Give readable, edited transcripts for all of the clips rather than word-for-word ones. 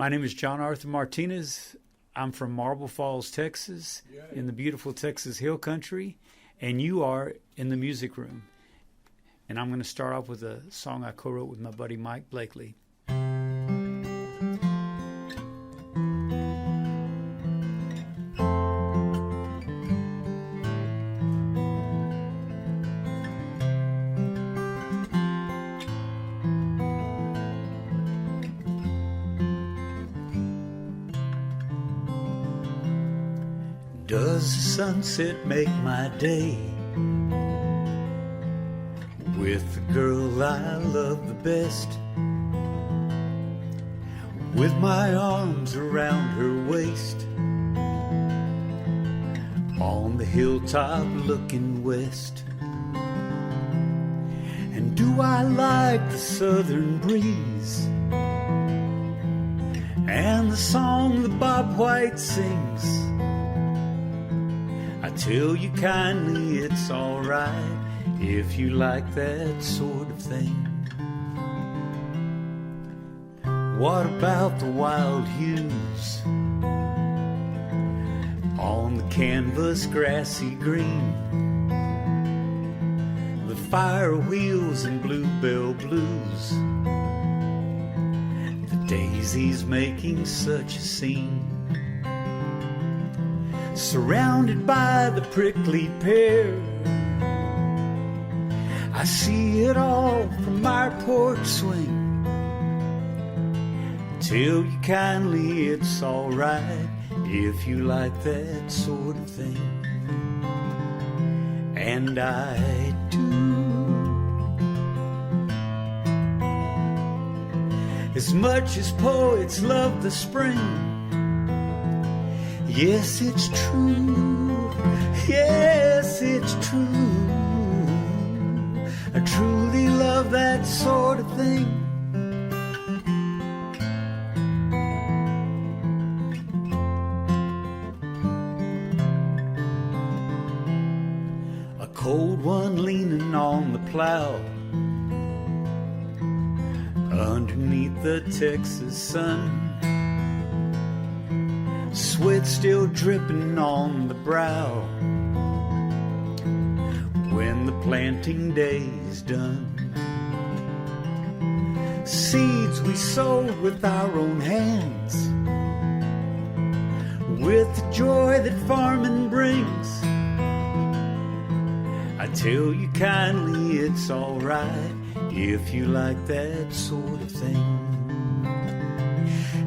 My name is John Arthur Martinez. I'm from Marble Falls, Texas, in the beautiful Texas Hill Country, and you are in the music room. And I'm going to start off with a song I co-wrote with my buddy Mike Blakely. Does the sunset make my day with the girl I love the best, with my arms around her waist, on the hilltop looking west? And do I like the southern breeze and the song that Bob White sings? I tell you kindly it's alright if you like that sort of thing. What about the wild hues on the canvas grassy green, the fire wheels and bluebell blues, the daisies making such a scene, surrounded by the prickly pear? I see it all from our porch swing. Tell you kindly it's alright if you like that sort of thing. And I do. As much as poets love the spring, yes, it's true. Yes, it's true. I truly love that sort of thing. A cold one leaning on the plow underneath the Texas sun, sweat still dripping on the brow when the planting day's done. Seeds we sowed with our own hands, with the joy that farming brings. I tell you kindly it's alright if you like that sort of thing.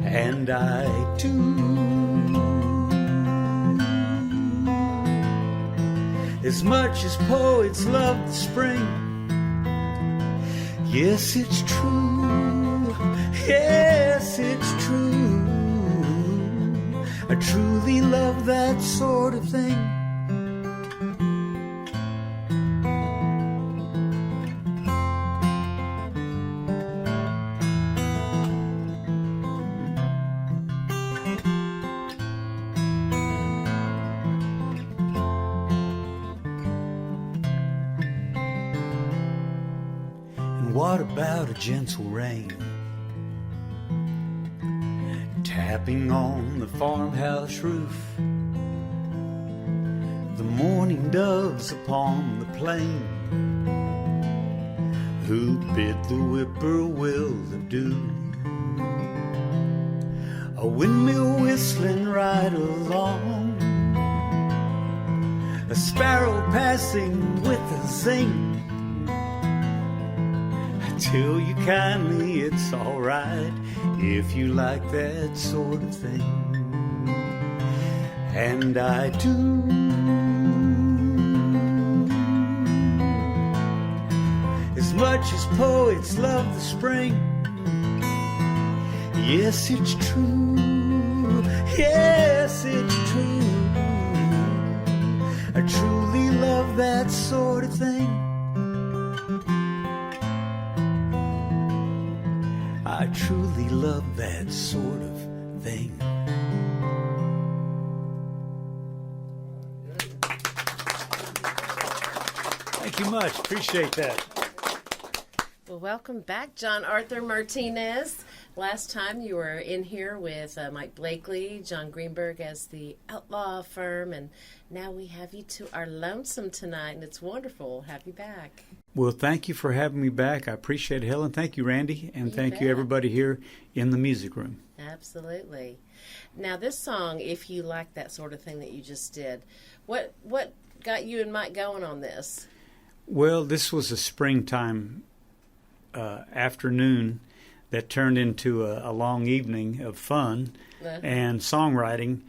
And I do. As much as poets love the spring, yes, it's true. Yes, it's true. I truly love that sort of thing. What about a gentle rain tapping on the farmhouse roof, the morning doves upon the plain who bid the whippoorwill adieu, a windmill whistling right along, a sparrow passing with a zing? Tell you kindly it's alright if you like that sort of thing. And I do. As much as poets love the spring, yes, it's true. Yes, it's true. I truly love that sort of thing. I truly love that sort of thing. Thank you much. Appreciate that. Well, welcome back, John Arthur Martinez. Last time you were in here with Mike Blakely, John Greenberg as the Outlaw Firm, and now we have you to our lonesome tonight, and it's wonderful to have you back. Well, thank you for having me back. I appreciate it, Helen. Thank you, Randy, and thank you, everybody here in the music room. Absolutely. Now, this song, if you like that sort of thing that you just did, what got you and Mike going on this? Well, this was a springtime afternoon that turned into a long evening of fun and songwriting.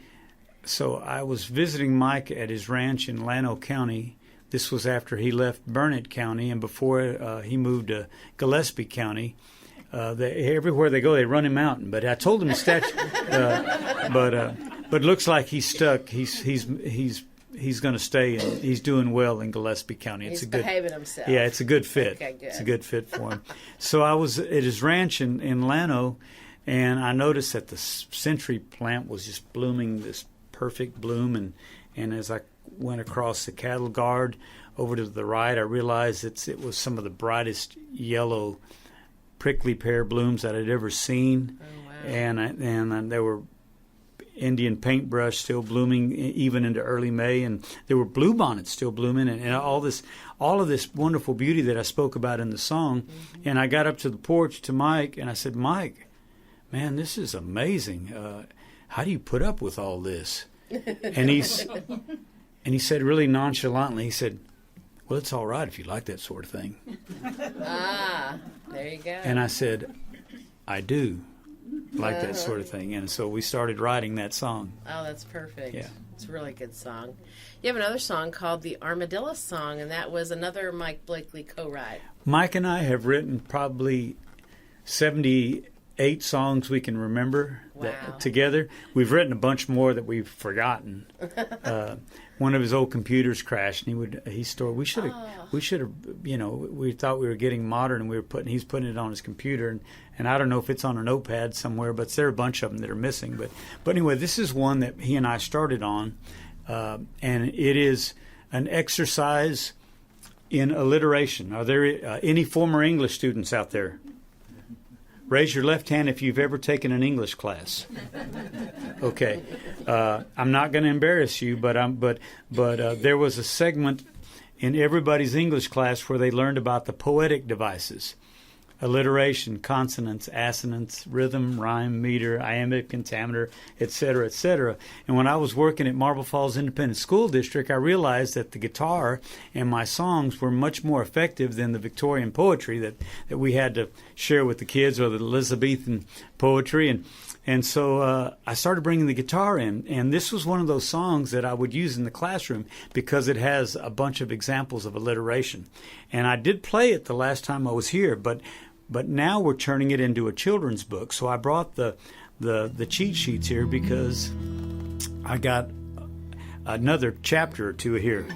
So I was visiting Mike at his ranch in Llano County. This was after he left Burnett County and before he moved to Gillespie County. Everywhere they go, they run him out. But I told him to stay. But looks like he's stuck. He's going to stay, and he's doing well in Gillespie County. He's behaving himself. Yeah, it's a good fit. Okay, good. It's a good fit for him. So I was at his ranch in Llano, and I noticed that the century plant was just blooming this perfect bloom. And as I went across the cattle guard over to the right, I realized it was some of the brightest yellow prickly pear blooms that I'd ever seen. Oh, wow. And there were Indian paintbrush still blooming even into early May, and there were bluebonnets still blooming, and all of this wonderful beauty that I spoke about in the song. Mm-hmm. And I got up to the porch to Mike, and I said, "Mike, man, this is amazing. How do you put up with all this?" And he said really nonchalantly, he said, "Well, it's all right if you like that sort of thing." There you go. And I said, "I do like that sort of thing." And so we started writing that song. Oh, that's perfect. Yeah. It's a really good song. You have another song called The Armadillo Song, and that was another Mike Blakely co-write. Mike and I have written probably 78 songs we can remember together. We've written a bunch more that we've forgotten. One of his old computers crashed, and we should have, we thought we were getting modern, and he's putting it on his computer, and I don't know if it's on a notepad somewhere, but there are a bunch of them that are missing. But anyway, this is one that he and I started on, and it is an exercise in alliteration. Are there any former English students out there? Raise your left hand if you've ever taken an English class. Okay, I'm not going to embarrass you, but there was a segment in everybody's English class where they learned about the poetic devices: alliteration, consonants, assonance, rhythm, rhyme, meter, iambic, pentameter, etc., etc. And when I was working at Marble Falls Independent School District, I realized that the guitar and my songs were much more effective than the Victorian poetry that we had to share with the kids, or the Elizabethan poetry. And so I started bringing the guitar in, and this was one of those songs that I would use in the classroom because it has a bunch of examples of alliteration. And I did play it the last time I was here, but now we're turning it into a children's book. So I brought the cheat sheets here because I got another chapter or two here.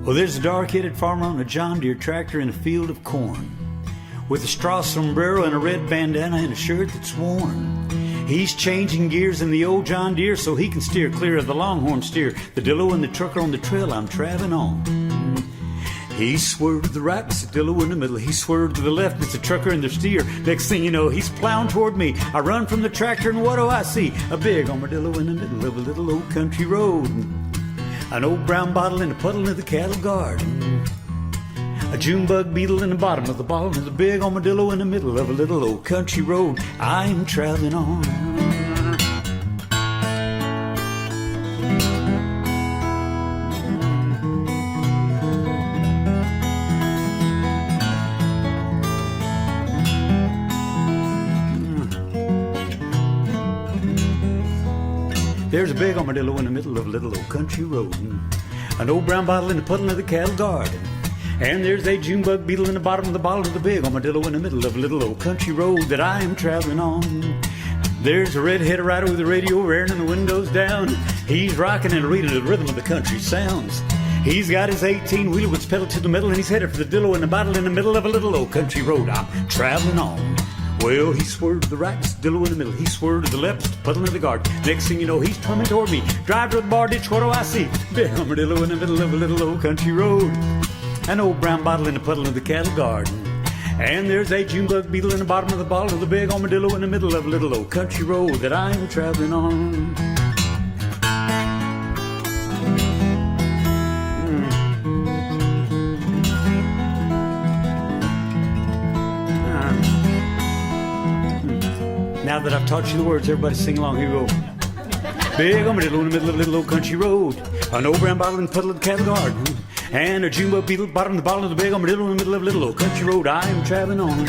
Well, there's a dark-headed farmer on a John Deere tractor in a field of corn, with a straw sombrero and a red bandana and a shirt that's worn. He's changing gears in the old John Deere so he can steer clear of the longhorn steer, the dillo and the trucker on the trail I'm traveling on. He swerved to the right, it's a dillo in the middle. He swerved to the left, it's a trucker and the steer. Next thing you know, he's plowing toward me. I run from the tractor, and what do I see? A big armadillo in the middle of a little old country road. An old brown bottle in a puddle in the cattle garden. A June bug beetle in the bottom of the bottle, and a big armadillo in the middle of a little old country road I'm traveling on. There's a big armadillo in the middle of a little old country road. An old brown bottle in the puddle of the cattle garden. And there's a June bug beetle in the bottom of the bottle of the big armadillo in the middle of a little old country road that I am traveling on. There's a red-headed rider with the radio rearing and the windows down. He's rocking and reading the rhythm of the country sounds. He's got his 18-wheeler with his pedal to the metal, and he's headed for the dillo in the bottle in the middle of a little old country road I'm traveling on. Well, he swerved to the right, Dillo in the middle. He swerved to the left, puddle in the guard. Next thing you know, he's coming toward me. Drive to the bar ditch, what do I see? Big armadillo in the middle of a little old country road. An old brown bottle in the puddle of the cattle garden. And there's a June bug beetle in the bottom of the bottle of the big armadillo in the middle of a little old country road that I'm traveling on. Now that I've taught you the words, everybody sing along. Here we go. Big armadillo in the middle of a little old country road. An old brown bottle in the puddle of the cattle garden. And a June bug beetle bottom of the bottle of the big armadillo in the middle of a little old country road I am traveling on.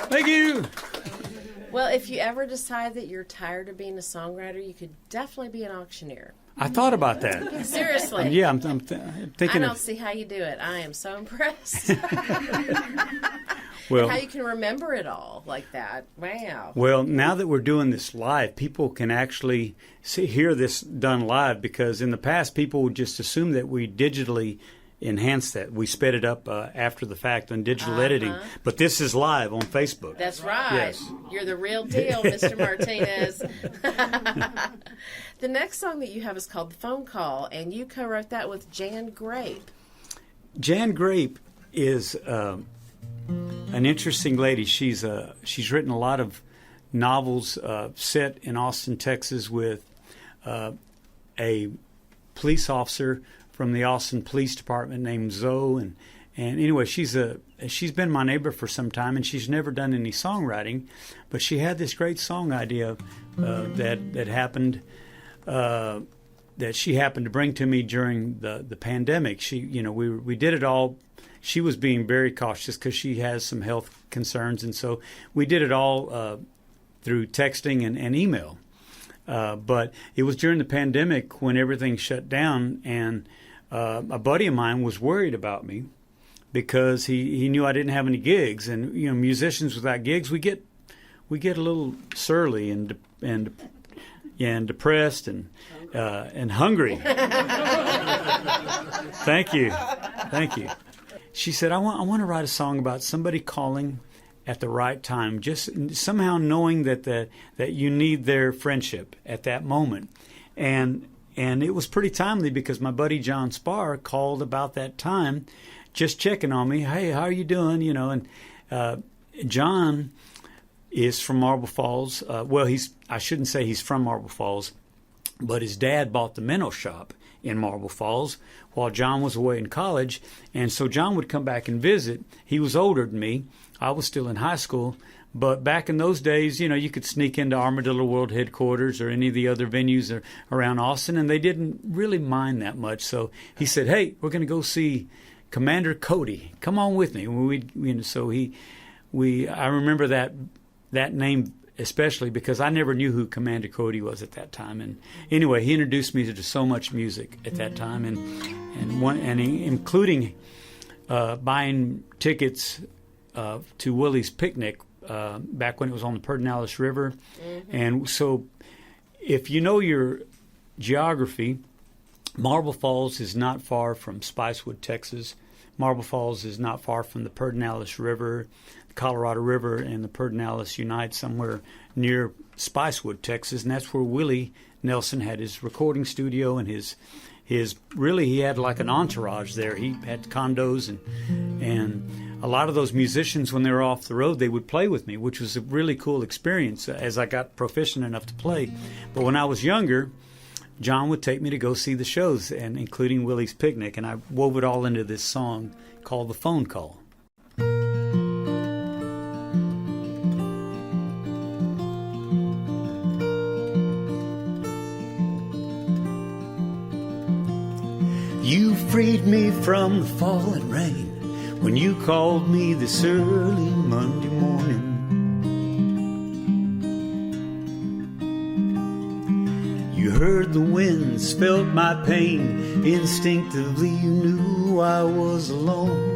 Thank you. Well, if you ever decide that you're tired of being a songwriter, you could definitely be an auctioneer. I thought about that. Seriously. Yeah, I'm thinking I don't see how you do it. I am so impressed. Well, how you can remember it all like that. Wow. Well, now that we're doing this live, people can actually hear this done live, because in the past people would just assume that we digitally enhanced that. We sped it up after the fact on digital editing. But this is live on Facebook. That's right. Yes. You're the real deal, Mr. Martinez. The next song that you have is called The Phone Call, and you co-wrote that with Jan Grape. Jan Grape is an interesting lady. She's written a lot of novels set in Austin, Texas, with a police officer from the Austin Police Department named Zoe, and anyway, she's been my neighbor for some time, and she's never done any songwriting, but she had this great song idea that happened that she happened to bring to me during the pandemic. We did it all. She was being very cautious because she has some health concerns, and so we did it all through texting and email. But it was during the pandemic when everything shut down, and a buddy of mine was worried about me because he knew I didn't have any gigs, and musicians without gigs, we get a little surly and depressed and hungry. Thank you. She said, I want to write a song about somebody calling at the right time, just somehow knowing that you need their friendship at that moment. And it was pretty timely because my buddy John Spar called about that time, just checking on me. Hey, how are you doing? And John is from Marble Falls. I shouldn't say he's from Marble Falls, but his dad bought the Minnow Shop in Marble Falls while John was away in college, and so John would come back and visit. He was older than me. I was still in high school, but back in those days, you could sneak into Armadillo World headquarters or any of the other venues around Austin, and they didn't really mind that much. So he said, "Hey, we're going to go see Commander Cody. Come on with me." I remember that name especially because I never knew who Commander Cody was at that time. And anyway, he introduced me to so much music at that time, including buying tickets to Willie's Picnic back when it was on the Pedernales River. Mm-hmm. And so if you know your geography, Marble Falls is not far from Spicewood, Texas. Marble Falls is not far from the Pedernales River. The Colorado River and the Pedernales unite somewhere near Spicewood, Texas, and that's where Willie Nelson had his recording studio and his he had like an entourage there. He had condos, and a lot of those musicians, when they were off the road, they would play with me, which was a really cool experience as I got proficient enough to play. But when I was younger, John would take me to go see the shows, and including Willie's Picnic, and I wove it all into this song called The Phone Call. You freed me from the falling rain when you called me this early Monday morning. You heard the winds, felt my pain. Instinctively you knew I was alone.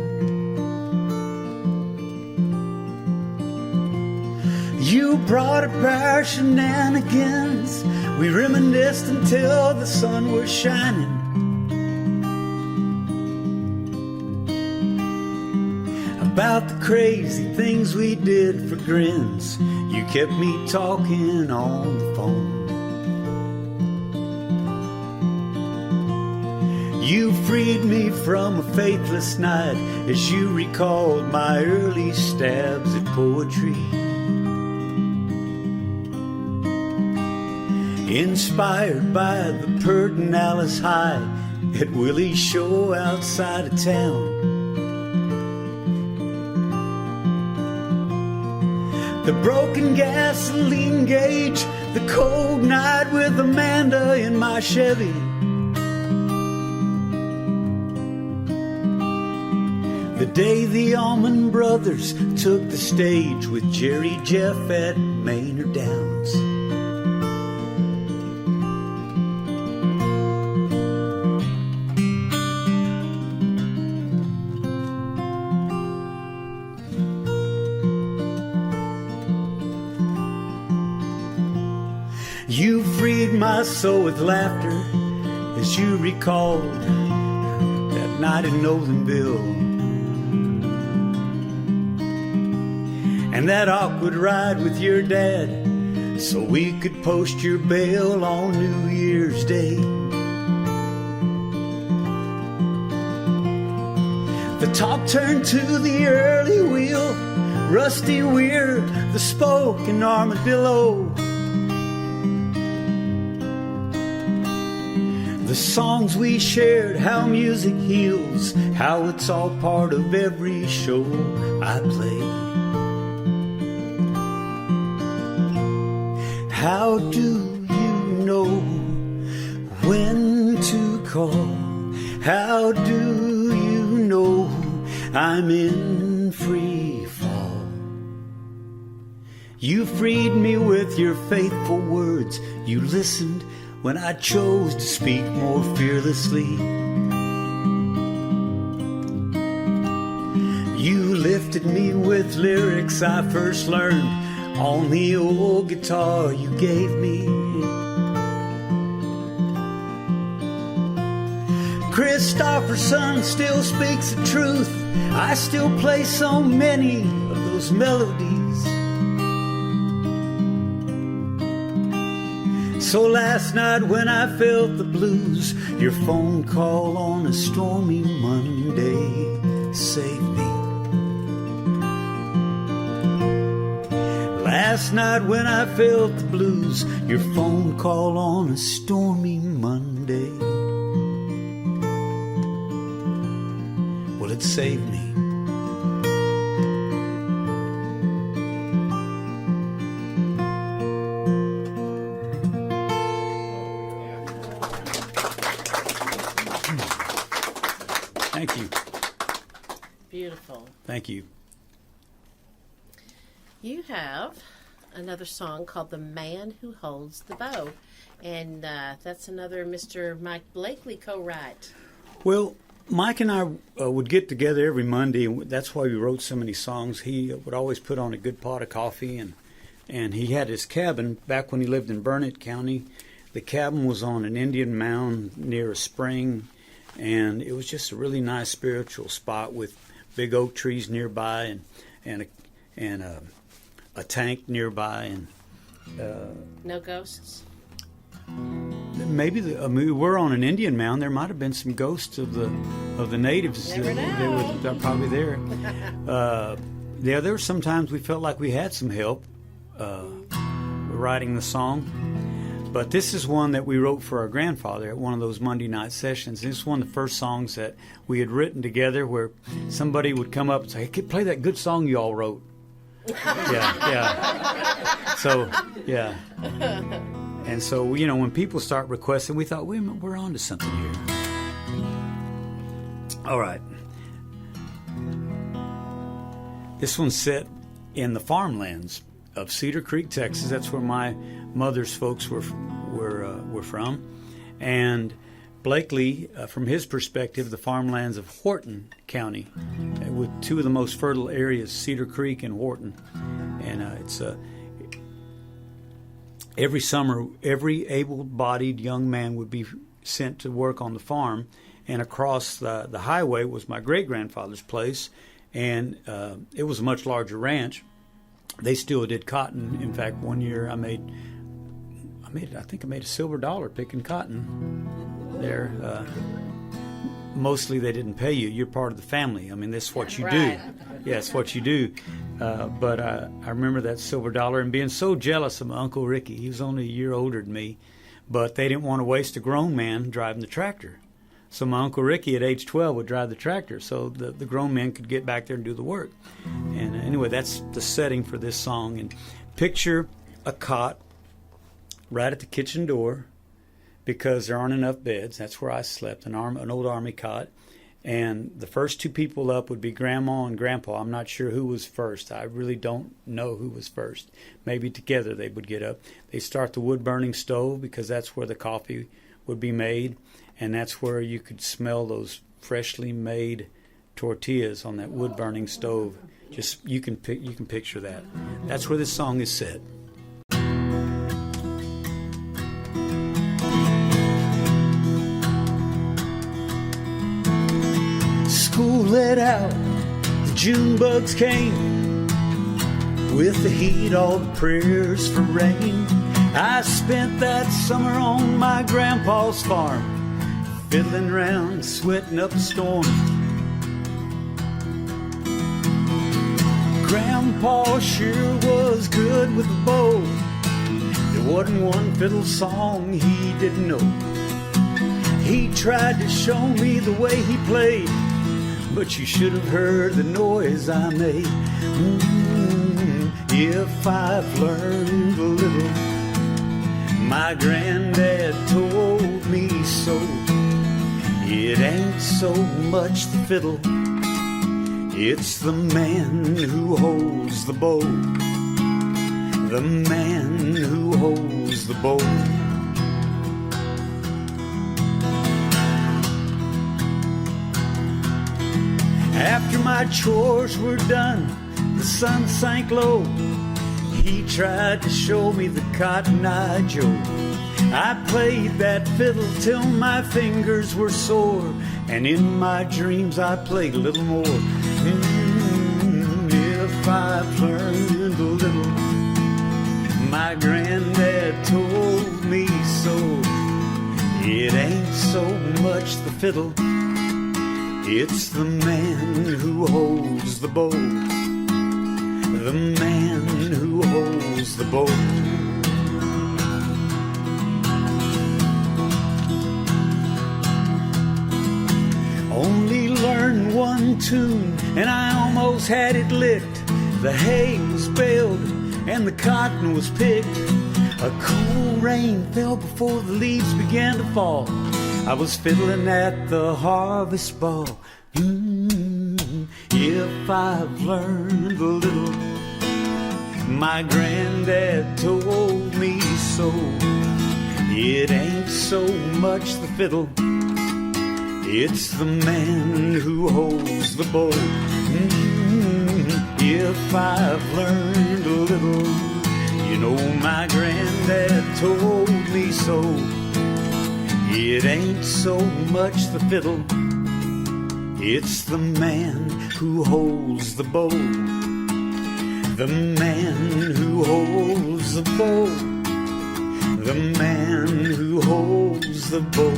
You brought a pair of shenanigans. We reminisced until the sun was shining. about the crazy things we did for grins. You kept me talking on the phone. You freed me from a faithless night as you recalled my early stabs at poetry. Inspired by the Pert and Alice High at Willie's show outside of town. The broken gasoline gauge, the cold night with Amanda in my Chevy. The day the Allman Brothers took the stage with Jerry Jeff at Maynard Downs. You freed my soul with laughter as you recalled that night in Nolanville. And that awkward ride with your dad so we could post your bail on New Year's Day. The top turned to the early wheel, Rusty Weir, the spoke and armadillo. The songs we shared, how music heals, how it's all part of every show I play. How do you know when to call? How do you know I'm in free fall? You freed me with your faithful words. You listened when I chose to speak more fearlessly. You lifted me with lyrics I first learned on the old guitar you gave me. Christopherson still speaks the truth. I still play so many of those melodies. So last night when I felt the blues, your phone call on a stormy Monday saved me. Last night when I felt the blues, your phone call on a stormy Monday, well, it saved me. Thank you. Beautiful. Thank you. You have another song called The Man Who Holds the Bow, and that's another Mr. Mike Blakely co-write. Well, Mike and I would get together every Monday, and that's why we wrote so many songs. He would always put on a good pot of coffee, and he had his cabin back when he lived in Burnett County. The cabin was on an Indian mound near a spring, and it was just a really nice spiritual spot with big oak trees nearby and a tank nearby, and No ghosts? maybe we're on an Indian mound. There might have been some ghosts of the natives. Never know. They're probably there. There were sometimes we felt like we had some help writing the song. But this is one that we wrote for our grandfather at one of those Monday night sessions. This is one of the first songs that we had written together, where somebody would come up and say, "Hey, play that good song you all wrote." Yeah. So, yeah. And so, when people start requesting, we thought, wait a minute, we're on to something here. All right. This one's set in the farmlands of Cedar Creek, Texas. That's where my mother's folks were from. And Blakely, from his perspective, the farmlands of Horton County, with two of the most fertile areas, Cedar Creek and Horton. And it's every summer, every able-bodied young man would be sent to work on the farm, and across the highway was my great-grandfather's place, and it was a much larger ranch. They still did cotton. In fact, one year I think I made a silver dollar picking cotton there. Mostly they didn't pay you. You're part of the family. I mean, that's what you do. Yeah, it's what you do. But I remember that silver dollar and being so jealous of my Uncle Ricky. He was only a year older than me, but they didn't want to waste a grown man driving the tractor. So my Uncle Ricky at age 12 would drive the tractor so the grown men could get back there and do the work. And anyway, that's the setting for this song. And picture a cot right at the kitchen door, because there aren't enough beds. That's where I slept, an old army cot. And the first two people up would be Grandma and Grandpa. I'm not sure who was first. I really don't know who was first. Maybe together they would get up. They start the wood-burning stove, because that's where the coffee would be made. And that's where you could smell those freshly made tortillas on that wood-burning stove. Just you can picture that. That's where this song is set. School let out, the June bugs came. With the heat, all the prayers for rain. I spent that summer on my grandpa's farm, fiddling around, sweating up a storm. Grandpa sure was good with the bow. There wasn't one fiddle song he didn't know. He tried to show me the way he played, but you should have heard the noise I made. If I've learned a little, my granddad told me so. It ain't so much the fiddle, it's the man who holds the bow. The man who holds the bow. After my chores were done, the sun sank low. He tried to show me the Cotton Eye Joe. I played that fiddle till my fingers were sore, and in my dreams I played a little more. If I've learned a little, my granddad told me so. It ain't so much the fiddle, it's the man who holds the bow. The man who holds the bow. Only learned one tune and I almost had it licked. The hay was baled and the cotton was picked. A cool rain fell before the leaves began to fall. I was fiddling at the harvest ball. If I've learned a little, my granddad told me so. It ain't so much the fiddle, it's the man who holds the bow. If I've learned a little, you know my granddad told me so. It ain't so much the fiddle, it's the man who holds the bow. The man who holds the bow. The man who holds the bow.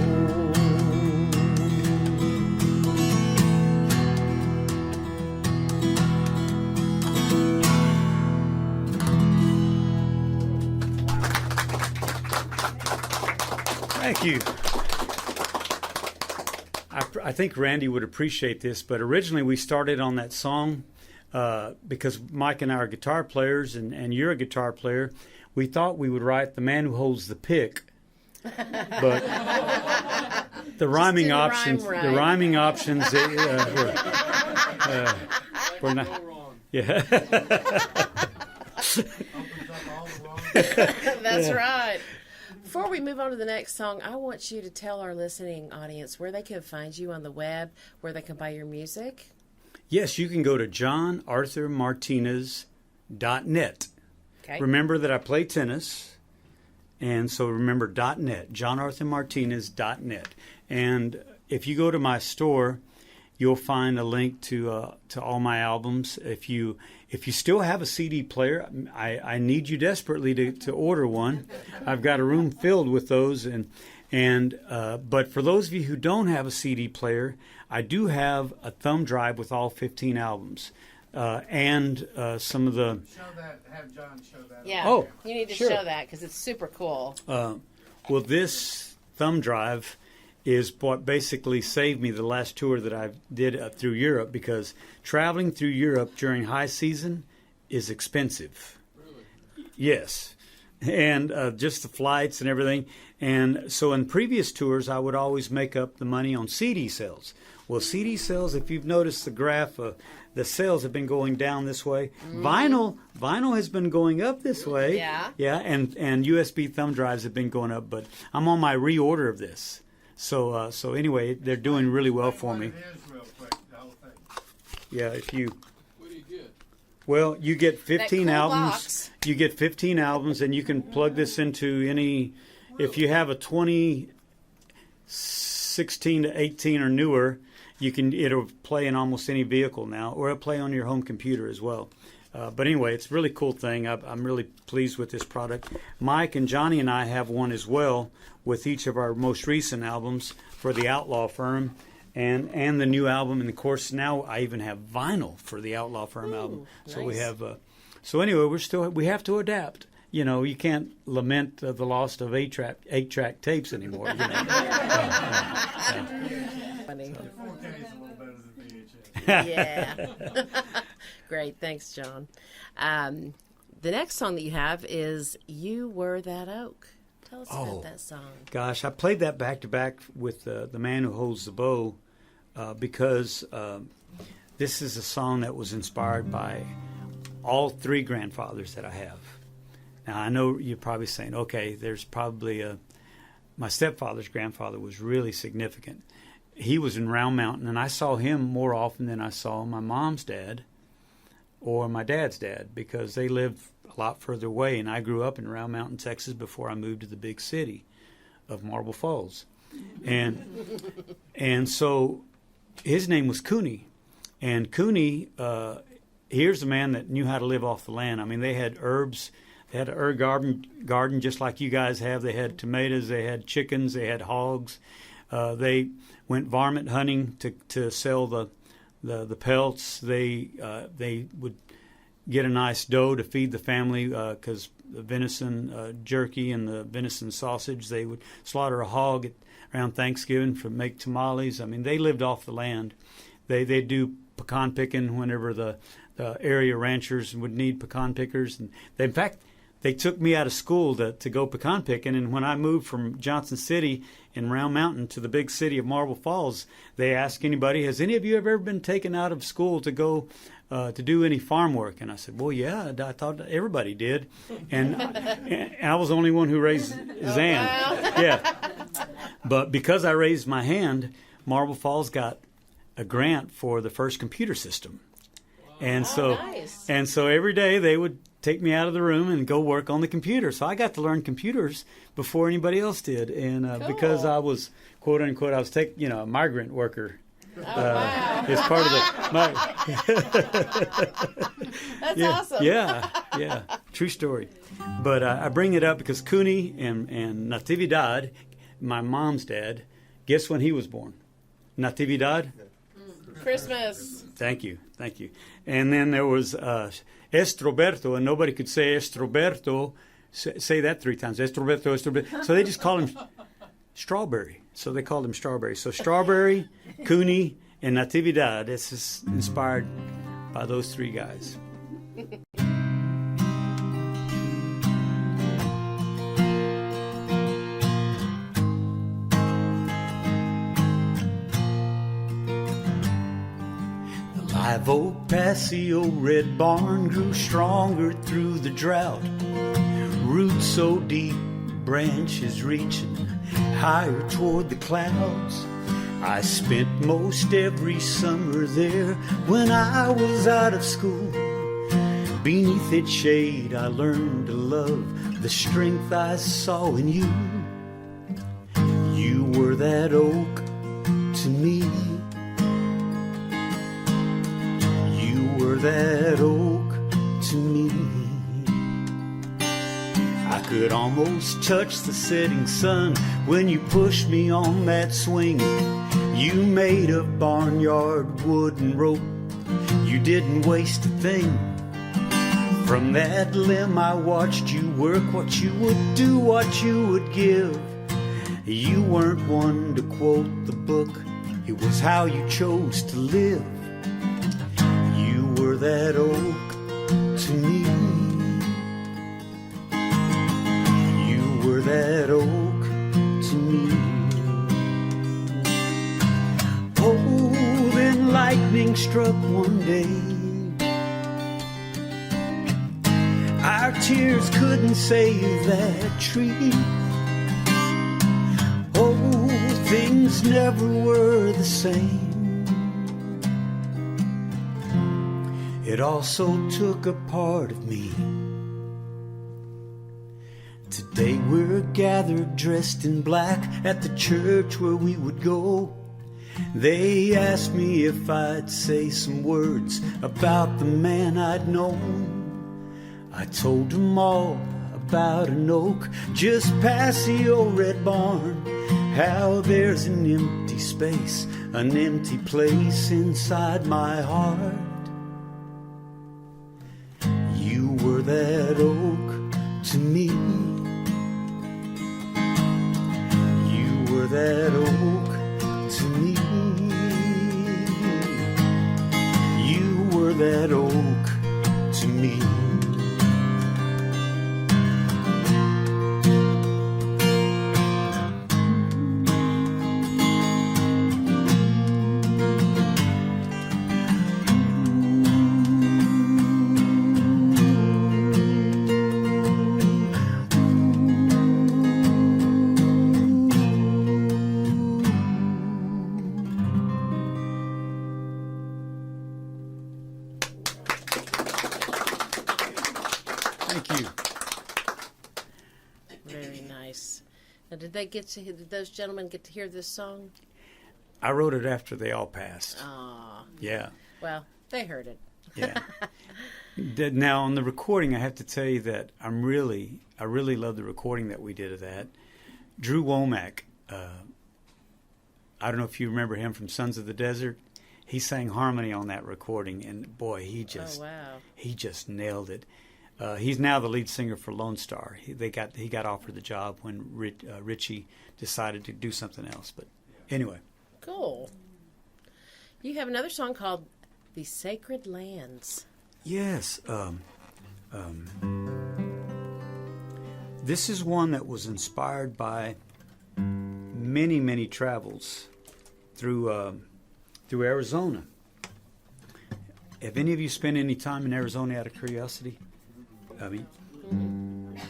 Thank you. I think Randy would appreciate this, but originally we started on that song because Mike and I are guitar players, and you're a guitar player. We thought we would write "The Man Who Holds the Pick," but the rhyming options, the rhyming options, were not. Yeah. That's right. Before we move on to the next song, I want you to tell our listening audience where they can find you on the web, where they can buy your music. Yes, you can go to johnarthurmartinez.net. Okay. Remember that I play tennis, and so remember .net, johnarthurmartinez.net. And if you go to my store, you'll find a link to all my albums. If you still have a CD player, I need you desperately to order one. I've got a room filled with those, but for those of you who don't have a CD player, I do have a thumb drive with all 15 albums. And some of the... Have John show that. Yeah, Oh, you need to sure. show that because it's super cool. Well, this thumb drive is what basically saved me the last tour that I did through Europe, because traveling through Europe during high season is expensive. Really? Yes. And just the flights and everything. And so in previous tours, I would always make up the money on CD sales. Well, CD sales, if you've noticed the graph, the sales have been going down this way. Vinyl has been going up this way. Yeah. Yeah, and USB thumb drives have been going up. But I'm on my reorder of this. So anyway, they're doing really well for me. It is real quick, the whole thing. Yeah, if you... What do you get? Well, you get 15 cool albums. box. You get 15 albums, and you can plug this into any... If you have a 2016 to 18 or newer, it'll play in almost any vehicle now, or it'll play on your home computer as well. But anyway, it's a really cool thing. I'm really pleased with this product. Mike and Johnny and I have one as well with each of our most recent albums for the Outlaw Firm and the new album. And of course, now I even have vinyl for the Outlaw Firm album. So we nice. have. So anyway, we have to adapt. You know, you can't lament the loss of 8-track tapes anymore. You know? Funny. 4K is a little better than VHS. Yeah. Great. Thanks, John. The next song that you have is You Were That Oak. Tell us about that song. Gosh, I played that back to back with The Man Who Holds the Bow because this is a song that was inspired by all three grandfathers that I have. Now, I know you're probably saying, okay, there's probably my stepfather's grandfather was really significant. He was in Round Mountain, and I saw him more often than I saw my mom's dad or my dad's dad, because they lived a lot further away, and I grew up in Round Mountain, Texas, before I moved to the big city of Marble Falls. And so his name was Cooney. And Cooney, here's a man that knew how to live off the land. I mean, they had herbs. They had an herb garden just like you guys have. They had tomatoes. They had chickens. They had hogs. They went varmint hunting to sell the pelts. They would get a nice doe to feed the family because the venison jerky and the venison sausage. They would slaughter a hog around Thanksgiving to make tamales. I mean, they lived off the land. They do pecan picking whenever the area ranchers would need pecan pickers. And in fact, they took me out of school to go pecan picking, and when I moved from Johnson City in Round Mountain to the big city of Marble Falls, they asked anybody, has any of you ever been taken out of school to go to do any farm work? And I said, well, yeah, I thought everybody did. And I was the only one who raised his hand. Wow. Yeah. But because I raised my hand, Marble Falls got a grant for the first computer system. And nice. And so every day they would take me out of the room and go work on the computer. So I got to learn computers before anybody else did. And Cool. because I was, quote unquote, I was a migrant worker. Wow. It's part of That's awesome. Yeah, true story. But I bring it up because Cooney and Natividad, my mom's dad, guess when he was born? Natividad? Christmas. Thank you. And then there was Estroberto, and nobody could say Estroberto. Say that 3 times. Estroberto. So they just called him Strawberry. So they called him Strawberry. So Strawberry, Cooney, and Natividad. This is inspired by those 3 guys. Live oak patio, red barn grew stronger through the drought. Roots so deep, branches reaching higher toward the clouds. I spent most every summer there when I was out of school. Beneath its shade I learned to love the strength I saw in you. You were that oak to me. almost touched the setting sun when you pushed me on that swing. You made a barnyard wooden rope. You didn't waste a thing. From that limb I watched you work, what you would do, what you would give. You weren't one to quote the book, it was how you chose to live. You were that oak to me. You were that oak to me. Oh, then lightning struck one day. Our tears couldn't save that tree. Oh, things never were the same. It also took a part of me. Today we're gathered dressed in black at the church where we would go. They asked me if I'd say some words about the man I'd known. I told them all about an oak just past the old red barn. How there's an empty space, an empty place inside my heart. You were that oak to me. You were that oak to me. You were that oak to me. Did those gentlemen get to hear this song? I wrote it after they all passed. Aw. Yeah. Well, they heard it. Yeah. Now, on the recording, I have to tell you that I really love the recording that we did of that. Drew Womack, I don't know if you remember him from Sons of the Desert. He sang harmony on that recording, and boy, he just nailed it. He's now the lead singer for Lone Star. He got offered the job when Richie decided to do something else. But anyway. Cool. You have another song called "The Sacred Lands." Yes. This is one that was inspired by many, many travels through Arizona. Have any of you spent any time in Arizona out of curiosity? I mean,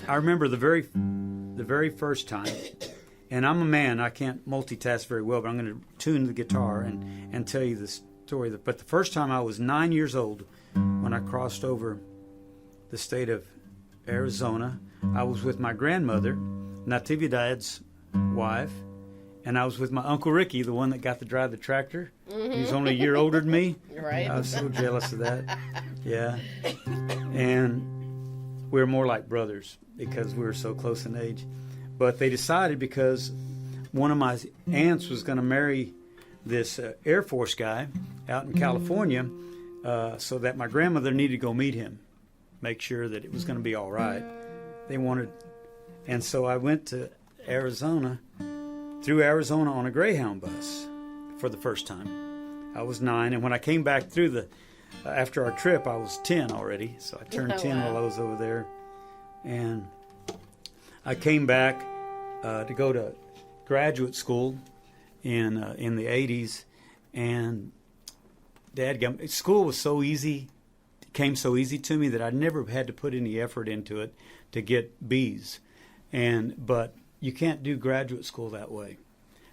I remember the very first time, and I'm a man, I can't multitask very well, but I'm going to tune the guitar and tell you the story. But the first time I was 9 years old when I crossed over the state of Arizona. I was with my grandmother, Natividad's wife, and I was with my Uncle Ricky, the one that got to drive the tractor. Mm-hmm. He's only a year older than me. Right. I was so jealous of that. Yeah. And we were more like brothers because we were so close in age. But they decided, because one of my aunts was going to marry this Air Force guy out in California, so that my grandmother needed to go meet him, make sure that it was going to be all right. They wanted, and so I went to Arizona, through Arizona on a Greyhound bus for the first time. I was 9, and when I came back through after our trip, I was 10 already, so I turned 10 while I was over there. And I came back to go to graduate school in the 80s, and school was so easy, came so easy to me that I never had to put any effort into it to get B's. But you can't do graduate school that way.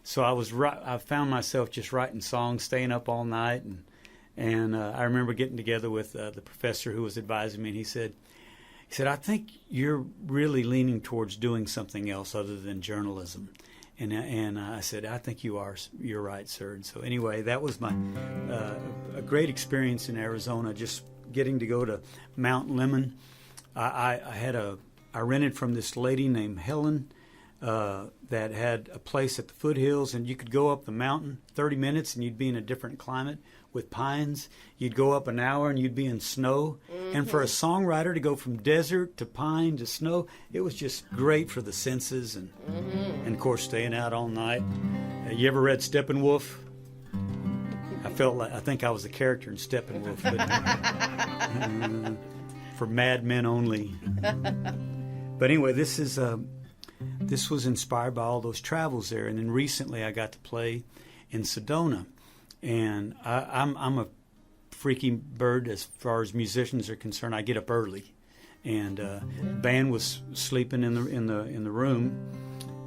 So I found myself just writing songs, staying up all night, and I remember getting together with the professor who was advising me, and he said, I think you're really leaning towards doing something else other than journalism. And I said, I think you're right, sir. And so anyway, that was my a great experience in Arizona, just getting to go to Mount Lemmon. I I rented from this lady named Helen that had a place at the foothills, and you could go up the mountain 30 minutes and you'd be in a different climate with pines. You'd go up an hour and you'd be in snow. Mm-hmm. And for a songwriter to go from desert to pine to snow, it was just great for the senses. And of course, staying out all night. You ever read Steppenwolf? I think I was a character in Steppenwolf, but for mad men only. But anyway, this was inspired by all those travels there. And then recently I got to play in Sedona. And I'm a freaky bird as far as musicians are concerned. I get up early, and the band was sleeping in the room,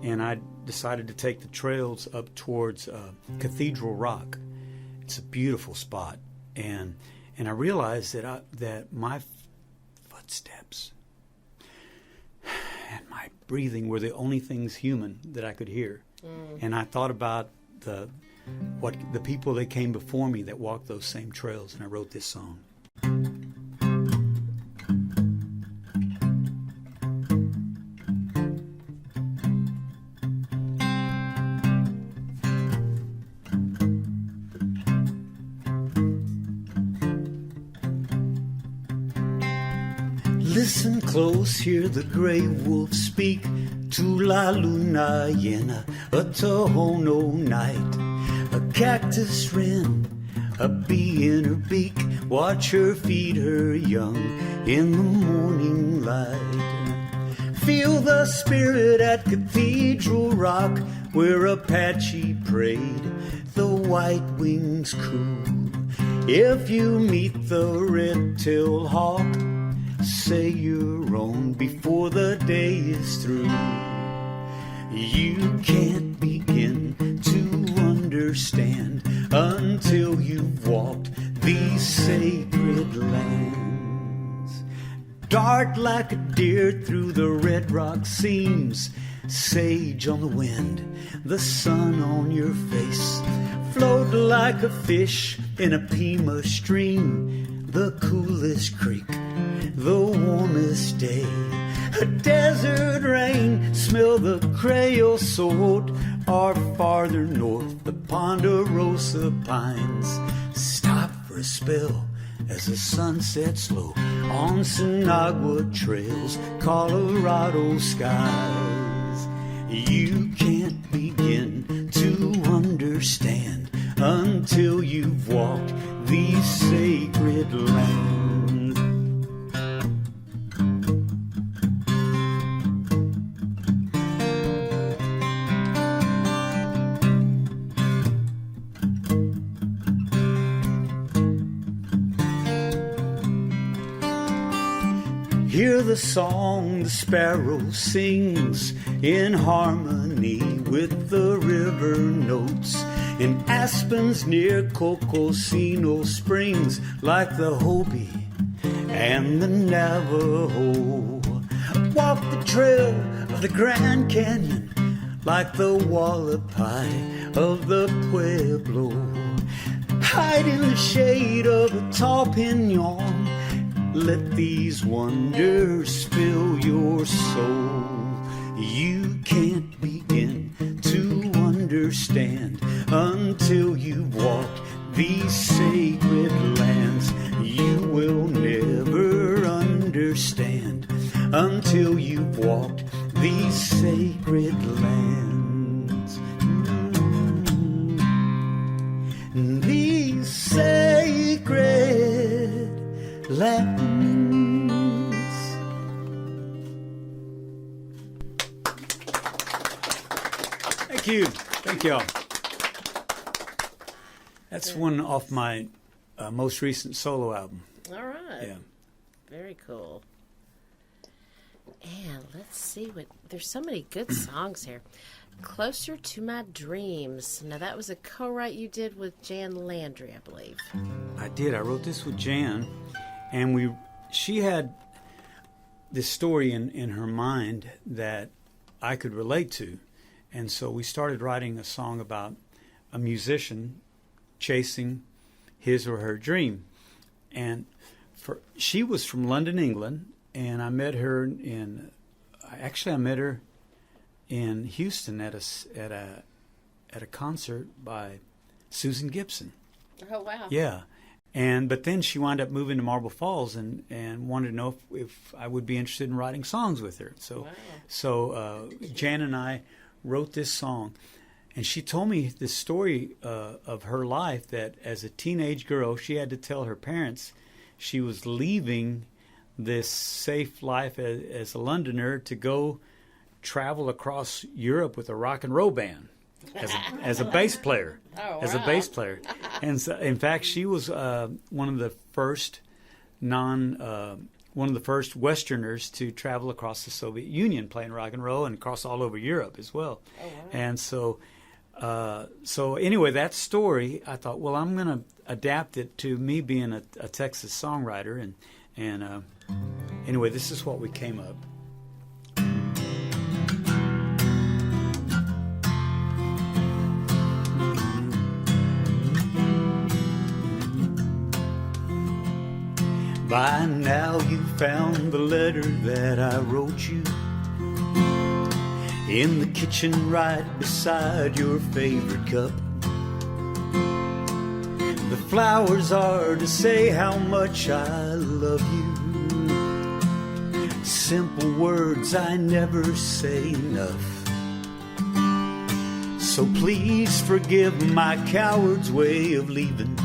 and I decided to take the trails up towards Cathedral Rock. It's a beautiful spot, and I realized that my footsteps and my breathing were the only things human that I could hear, and I thought about the people that came before me that walked those same trails, and I wrote this song. Listen close, hear the gray wolf speak. Tula luna llena, a tohono night. A cactus wren, a bee in her beak. Watch her feed her young in the morning light. Feel the spirit at Cathedral Rock, where Apache prayed, the white wings coo. If you meet the red-tailed hawk, say your own before the day is through. You can't begin to understand until you've walked these sacred lands. Dart like a deer through the red rock seams, sage on the wind, the sun on your face. Float like a fish in a Pima stream, the coolest creek, the warmest day. A desert rain, smell the creosote, or farther north, the ponderosa pines. Stop for a spell as the sun sets low on Sinagua trails, Colorado skies. You can't begin to understand until you've walked these sacred lands. Hear the song the sparrow sings in harmony with the river notes. In aspens near Cocosino Springs, like the Hopi and the Navajo. Walk the trail of the Grand Canyon, like the Wallapai of the Pueblo. Hide in the shade of a tall pinon. Let these wonders fill your soul. You can't begin to understand until you've walked these sacred lands. You will never understand until you've walked these sacred lands. These sacred lands. Thank you. Thank y'all. That's one off my most recent solo album. All right. Yeah. Very cool. And let's see what. There's so many good songs here. Closer to My Dreams. Now, that was a co-write you did with Jan Landry, I believe. I did. I wrote this with Jan, and she had this story in her mind that I could relate to. And so we started writing a song about a musician chasing his or her dream. And she was from London, England, and I met her in I met her in Houston at a concert by Susan Gibson. Oh, wow. Yeah. But then she wound up moving to Marble Falls and wanted to know if I would be interested in writing songs with her. So Jan and I wrote this song, and she told me the story of her life, that as a teenage girl she had to tell her parents she was leaving this safe life as a Londoner to go travel across Europe with a rock and roll band as a bass player. Oh, as a wow. bass player. And so, in fact, she was one of the first Westerners to travel across the Soviet Union playing rock and roll, and across all over Europe as well. Oh, wow. And so anyway, that story, I thought, well, I'm going to adapt it to me being a Texas songwriter, and anyway, this is what we came up. By now you found the letter that I wrote you in the kitchen right beside your favorite cup. The flowers are to say how much I love you. Simple words I never say enough. So please forgive my coward's way of leaving.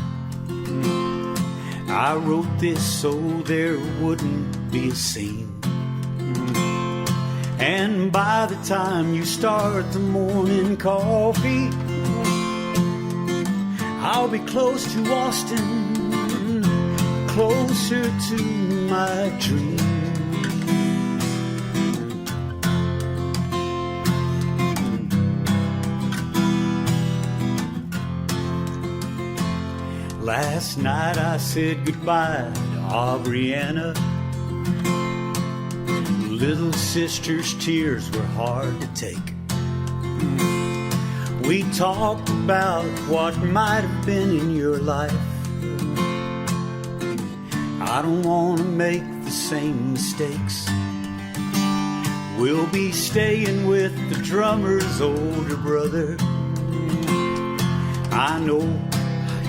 I wrote this so there wouldn't be a scene. And by the time you start the morning coffee, I'll be close to Austin, closer to my dream. Last night I said goodbye to Aubriana. Little sister's tears were hard to take. We talked about what might have been in your life. I don't want to make the same mistakes. We'll be staying with the drummer's older brother. I know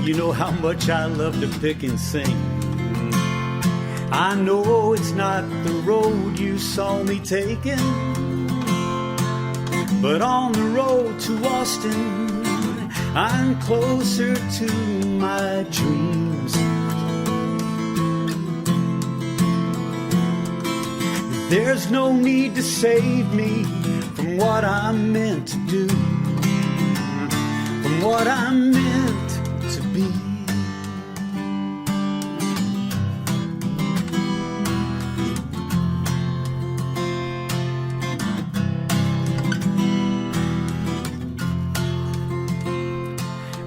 you know how much I love to pick and sing. I know it's not the road you saw me taking, but on the road to Austin, I'm closer to my dreams. There's no need to save me from what I'm meant to do, from what I'm meant to be.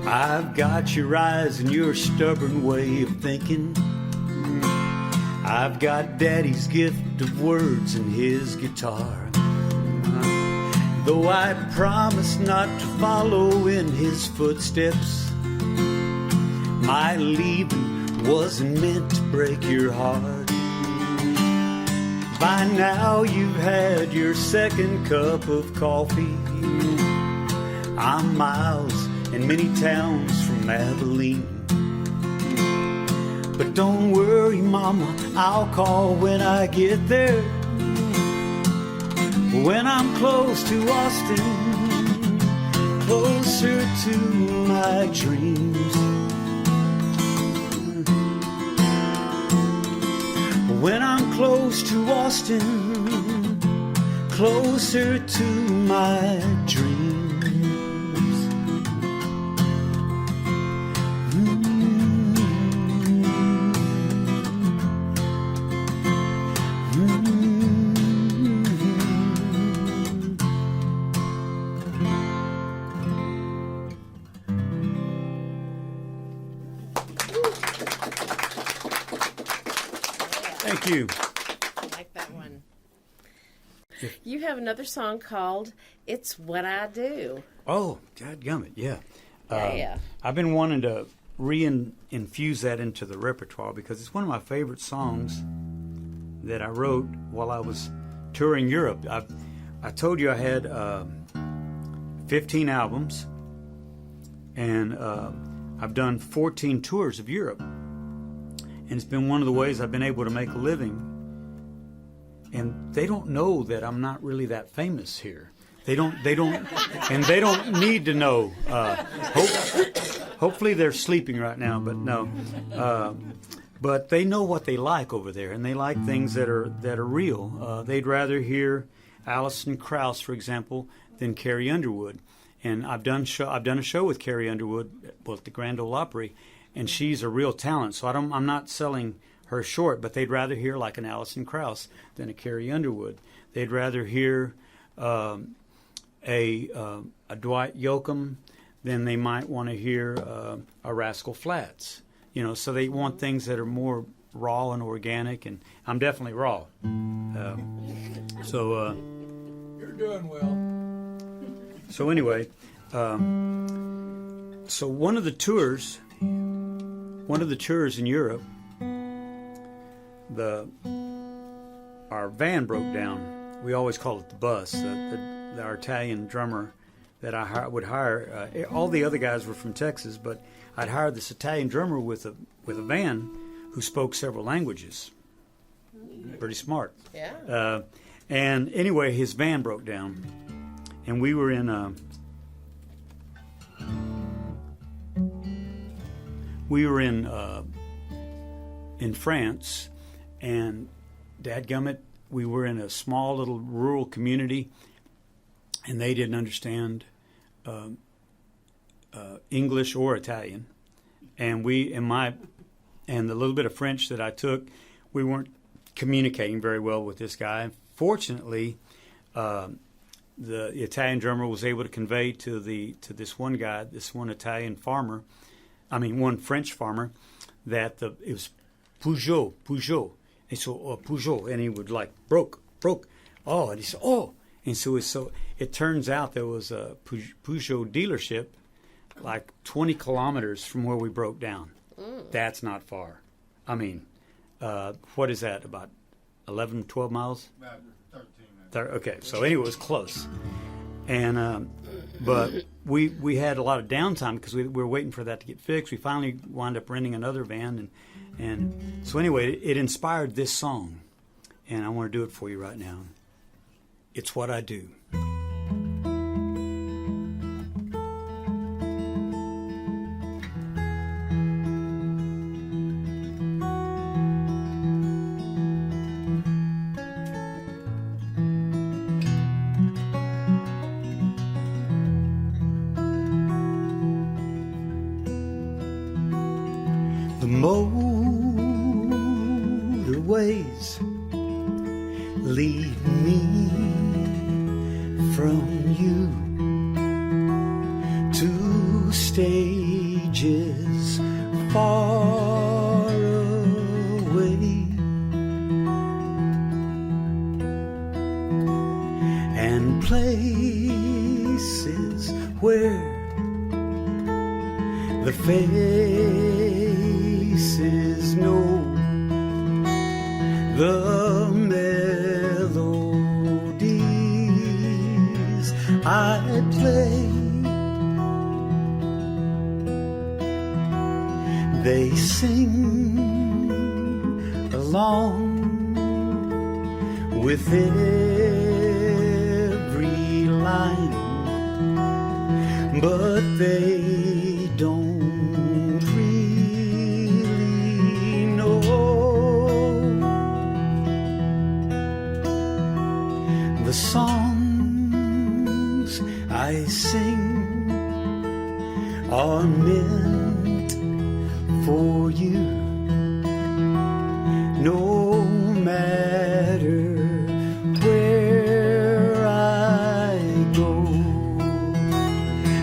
I've got your eyes and your stubborn way of thinking. I've got Daddy's gift of words and his guitar. Though I promise not to follow in his footsteps, my leaving wasn't meant to break your heart. By now you've had your second cup of coffee. I'm miles and many towns from Abilene. But don't worry, Mama, I'll call when I get there. When I'm close to Austin, closer to my dreams. When I'm close to Austin, closer to my dreams. Thank you. I like that one. You have another song called It's What I Do. Oh, dadgummit, yeah. Yeah. I've been wanting to infuse that into the repertoire because it's one of my favorite songs that I wrote while I was touring Europe. I told you I had 15 albums, and I've done 14 tours of Europe. And it's been one of the ways I've been able to make a living. And they don't know that I'm not really that famous here. They don't, and they don't need to know. Hopefully they're sleeping right now, but no. But they know what they like over there, and they like things that are real. They'd rather hear Alison Krauss, for example, than Carrie Underwood. And I've done a show with Carrie Underwood at the Grand Ole Opry, and she's a real talent. So I'm not selling her short, but they'd rather hear like an Alison Krauss than a Carrie Underwood. They'd rather hear a Dwight Yoakam than they might want to hear a Rascal Flatts. You know, so they want things that are more raw and organic, and I'm definitely raw. You're doing well. So anyway, so one of the tours in Europe, our van broke down. We always call it the bus. Our Italian drummer that I would hire. All the other guys were from Texas, but I'd hire this Italian drummer with a van who spoke several languages. Pretty smart. Yeah. And anyway, his van broke down, and we were in France, and dadgummit, we were in a small little rural community, and they didn't understand English or Italian, and the little bit of French that I took, we weren't communicating very well with this guy. Fortunately, the Italian drummer was able to convey to this one guy, this one French farmer, that it was Peugeot, and so Peugeot, and he would like broke, oh, and he said oh, and so it turns out there was a Peugeot dealership like 20 kilometers from where we broke down. That's not far. I mean, what is that, about 11, 12 miles? About 13. Okay, so anyway, it was close. And but we had a lot of downtime because we were waiting for that to get fixed. We finally wound up renting another van, and so anyway, it inspired this song, and I want to do it for you right now. It's What I Do. Motorways lead me from you to stages far away, and places where the faces know the melodies I play. They sing along with every line, but they don't really know the songs I sing are meant for you. No matter where I go,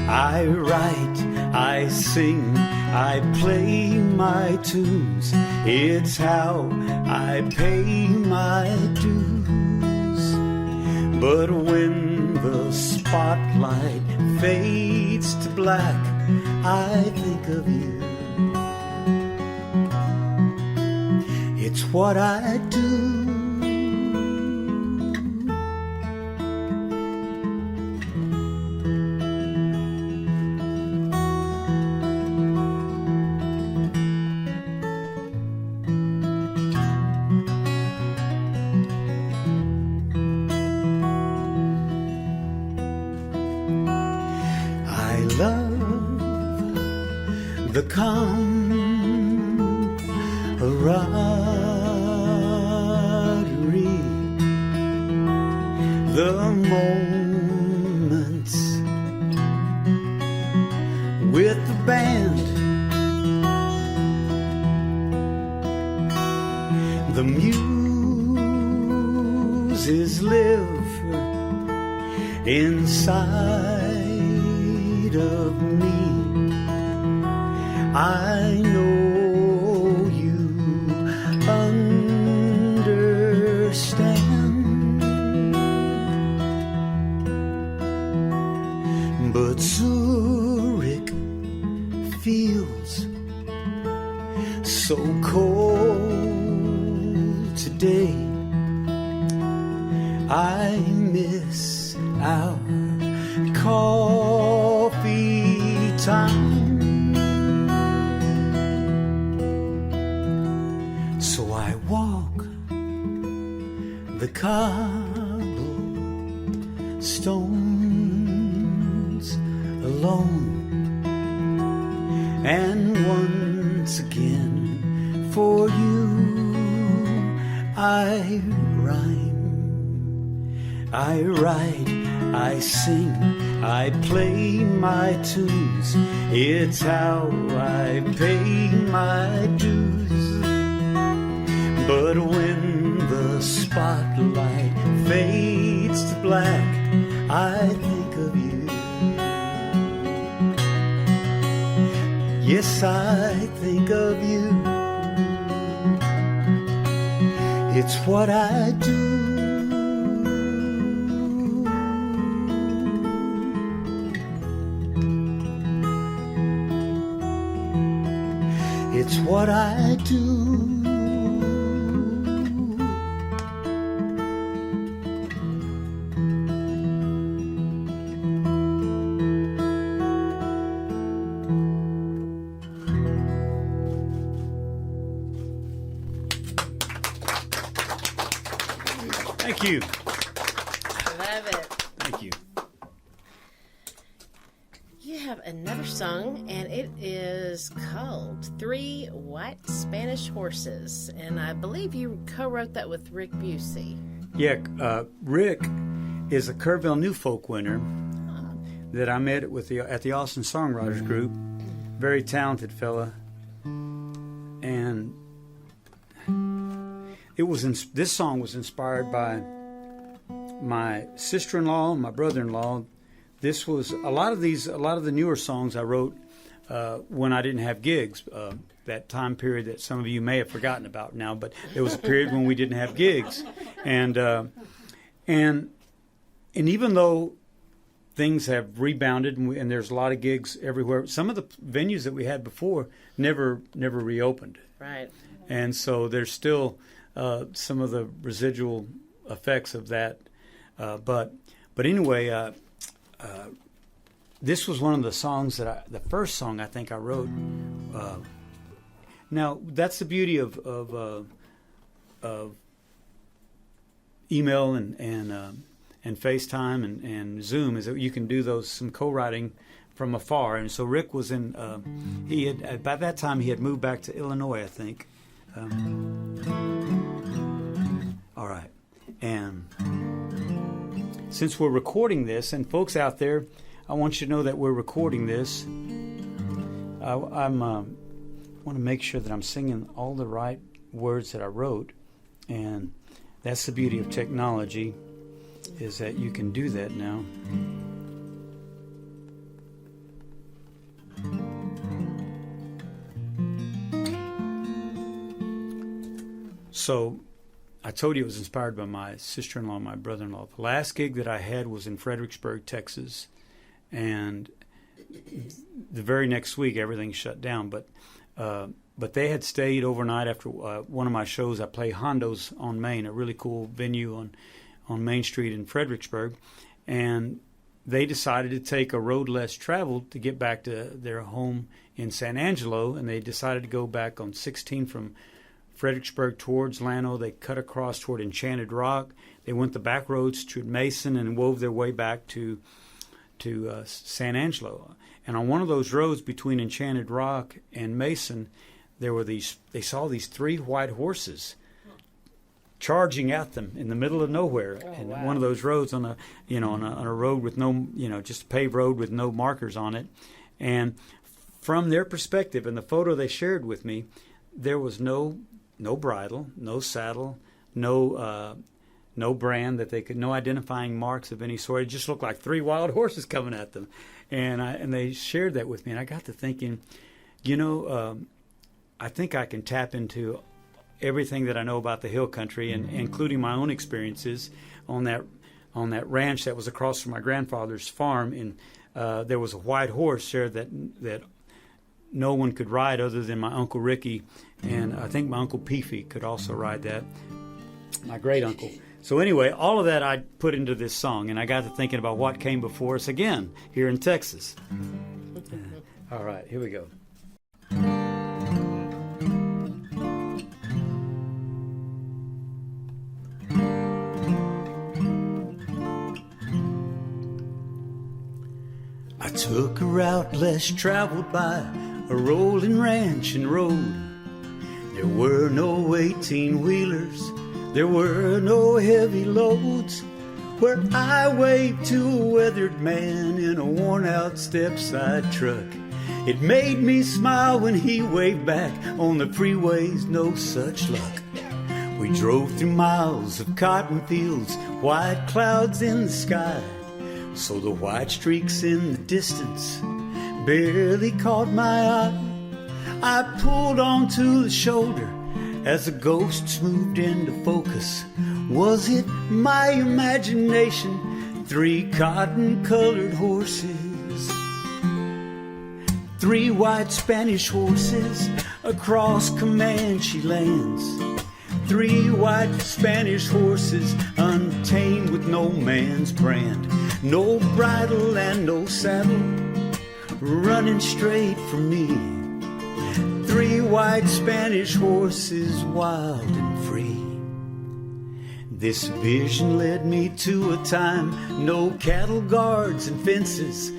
I write, I sing, I play my tunes. It's how I pay my dues. But when the spotlight fades to black, I think of you. It's what I do. I love the camaraderie, the moments with the band, the muses live inside of me. I know you understand, but Zurich feels so cold today. I miss our coffee time. So I walk the cobblestones alone, and once again for you I rhyme, I write, I sing, I play my tunes. It's how I pay my dues. But when the spotlight fades to black, I think of you. Yes, I think of you. It's what I do. It's what I do. Thank you. Love it. Thank you. You have another song, and it is called Three White Spanish Horses. And I believe you co-wrote that with Rick Busey. Yeah, Rick is a Kerrville New Folk winner that I met at the Austin Songwriters Group. Very talented fella. And this song was inspired by my sister-in-law and my brother-in-law. This was a lot of the newer songs I wrote when I didn't have gigs. That time period that some of you may have forgotten about now, but there was a period when we didn't have gigs, and even though things have rebounded and there's a lot of gigs everywhere, some of the venues that we had before never reopened. Right. And so there's still some of the residual effects of that. But anyway, this was one of the songs the first song I think I wrote. Now that's the beauty of email and FaceTime and Zoom, is that you can do some co-writing from afar. And so Rick was in. By that time he had moved back to Illinois, I think. All right, and since we're recording this, and folks out there, I want you to know that we're recording this. I want to make sure that I'm singing all the right words that I wrote, and that's the beauty of technology, is that you can do that now. So I told you it was inspired by my sister-in-law and my brother-in-law. The last gig that I had was in Fredericksburg, Texas, and the very next week everything shut down. But they had stayed overnight after one of my shows. I play Hondo's on Main, a really cool venue on Main Street in Fredericksburg, and they decided to take a road less traveled to get back to their home in San Angelo, and they decided to go back on 16 from Fredericksburg towards Llano. They cut across toward Enchanted Rock. They went the back roads to Mason and wove their way back to to San Angelo. And on one of those roads between Enchanted Rock and Mason, they saw these 3 white horses charging at them in the middle of nowhere. Oh, and wow. one of those roads on a road with no, just a paved road with no markers on it. And from their perspective, in the photo they shared with me, there was no bridle, no saddle, no brand that they could, no identifying marks of any sort. It just looked like 3 wild horses coming at them. And they shared that with me, and I got to thinking, I think I can tap into everything that I know about the hill country, and including my own experiences on that ranch that was across from my grandfather's farm. And there was a white horse there that no one could ride other than my Uncle Ricky, and I think my Uncle Peefy could also ride that, my great uncle. So anyway, all of that I put into this song, and I got to thinking about what came before us again here in Texas. All right, here we go. I took a route less traveled by a rolling ranch and road. There were no 18-wheelers, there were no heavy loads, where I waved to a weathered man in a worn-out step-side truck. It made me smile when he waved back on the freeways, no such luck. We drove through miles of cotton fields, white clouds in the sky, so the white streaks in the distance barely caught my eye. I pulled onto the shoulder as the ghosts moved into focus. Was it my imagination? 3 cotton-colored horses, 3 white Spanish horses across Comanche lands. 3 white Spanish horses, untamed with no man's brand. No bridle and no saddle, running straight for me. 3 white Spanish horses, wild and free. This vision led me to a time, no cattle guards and fences,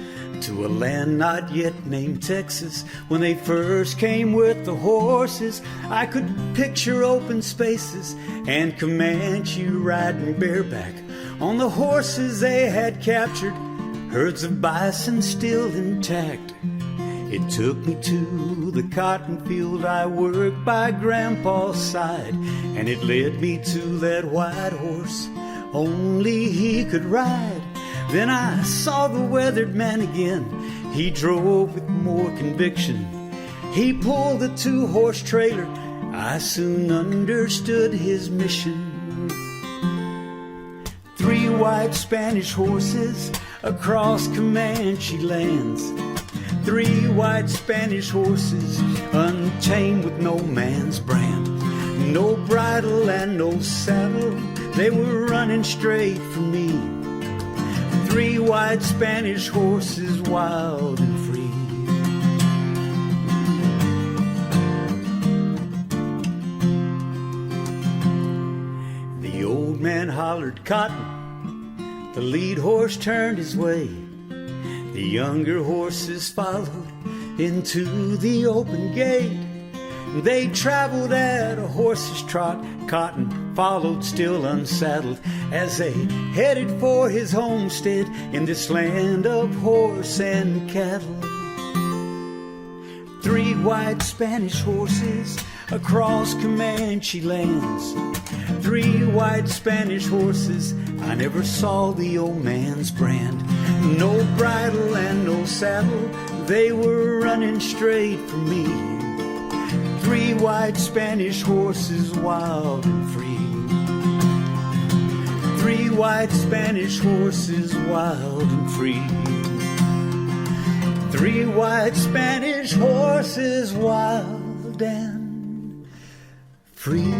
to a land not yet named Texas. When they first came with the horses, I could picture open spaces and Comanche riding bareback on the horses they had captured, herds of bison still intact. It took me to the cotton field I worked by Grandpa's side, and it led me to that white horse only he could ride. Then I saw the weathered man again. He drove with more conviction. He pulled the 2-horse trailer. I soon understood his mission. 3 white Spanish horses across Comanche lands. 3 white Spanish horses, untamed with no man's brand. No bridle and no saddle, they were running straight for me. 3 white Spanish horses, wild and free. The old man hollered cotton, the lead horse turned his way. The younger horses followed into the open gate. They traveled at a horse's trot. Cotton followed still unsaddled as they headed for his homestead in this land of horse and cattle. 3 white Spanish horses across Comanche lands. 3 white Spanish horses, I never saw the old man's brand. No bridle and no saddle, they were running straight for me. 3 white Spanish horses, wild and free. 3 white Spanish horses, wild and free. 3 white Spanish horses, wild and free.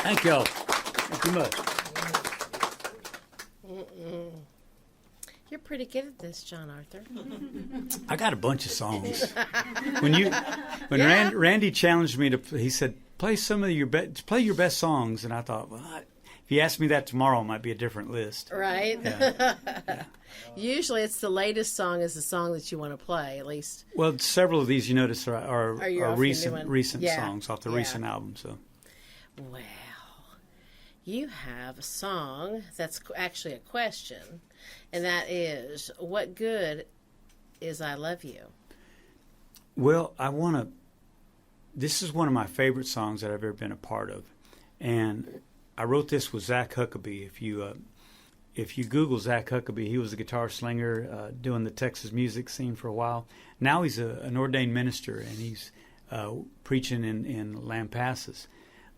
Thank y'all. Thank you much. You're pretty good at this, John Arthur. I got a bunch of songs. When Randy challenged me to, he said, play your best songs, and I thought, well, if you ask me that tomorrow, it might be a different list. Right? Yeah. Usually it's the latest song is the song that you want to play, at least. Well, several of these you notice are Are you off the new one? recent Yeah. songs off the Yeah. recent album. So Well, you have a song that's actually a question, and that is, what good is I Love You? well, this is one of my favorite songs that I've ever been a part of, and I wrote this with Zach Huckabee. If you Google Zach Huckabee, he was a guitar slinger doing the Texas music scene for a while. Now he's an ordained minister, and he's preaching in Lampasas.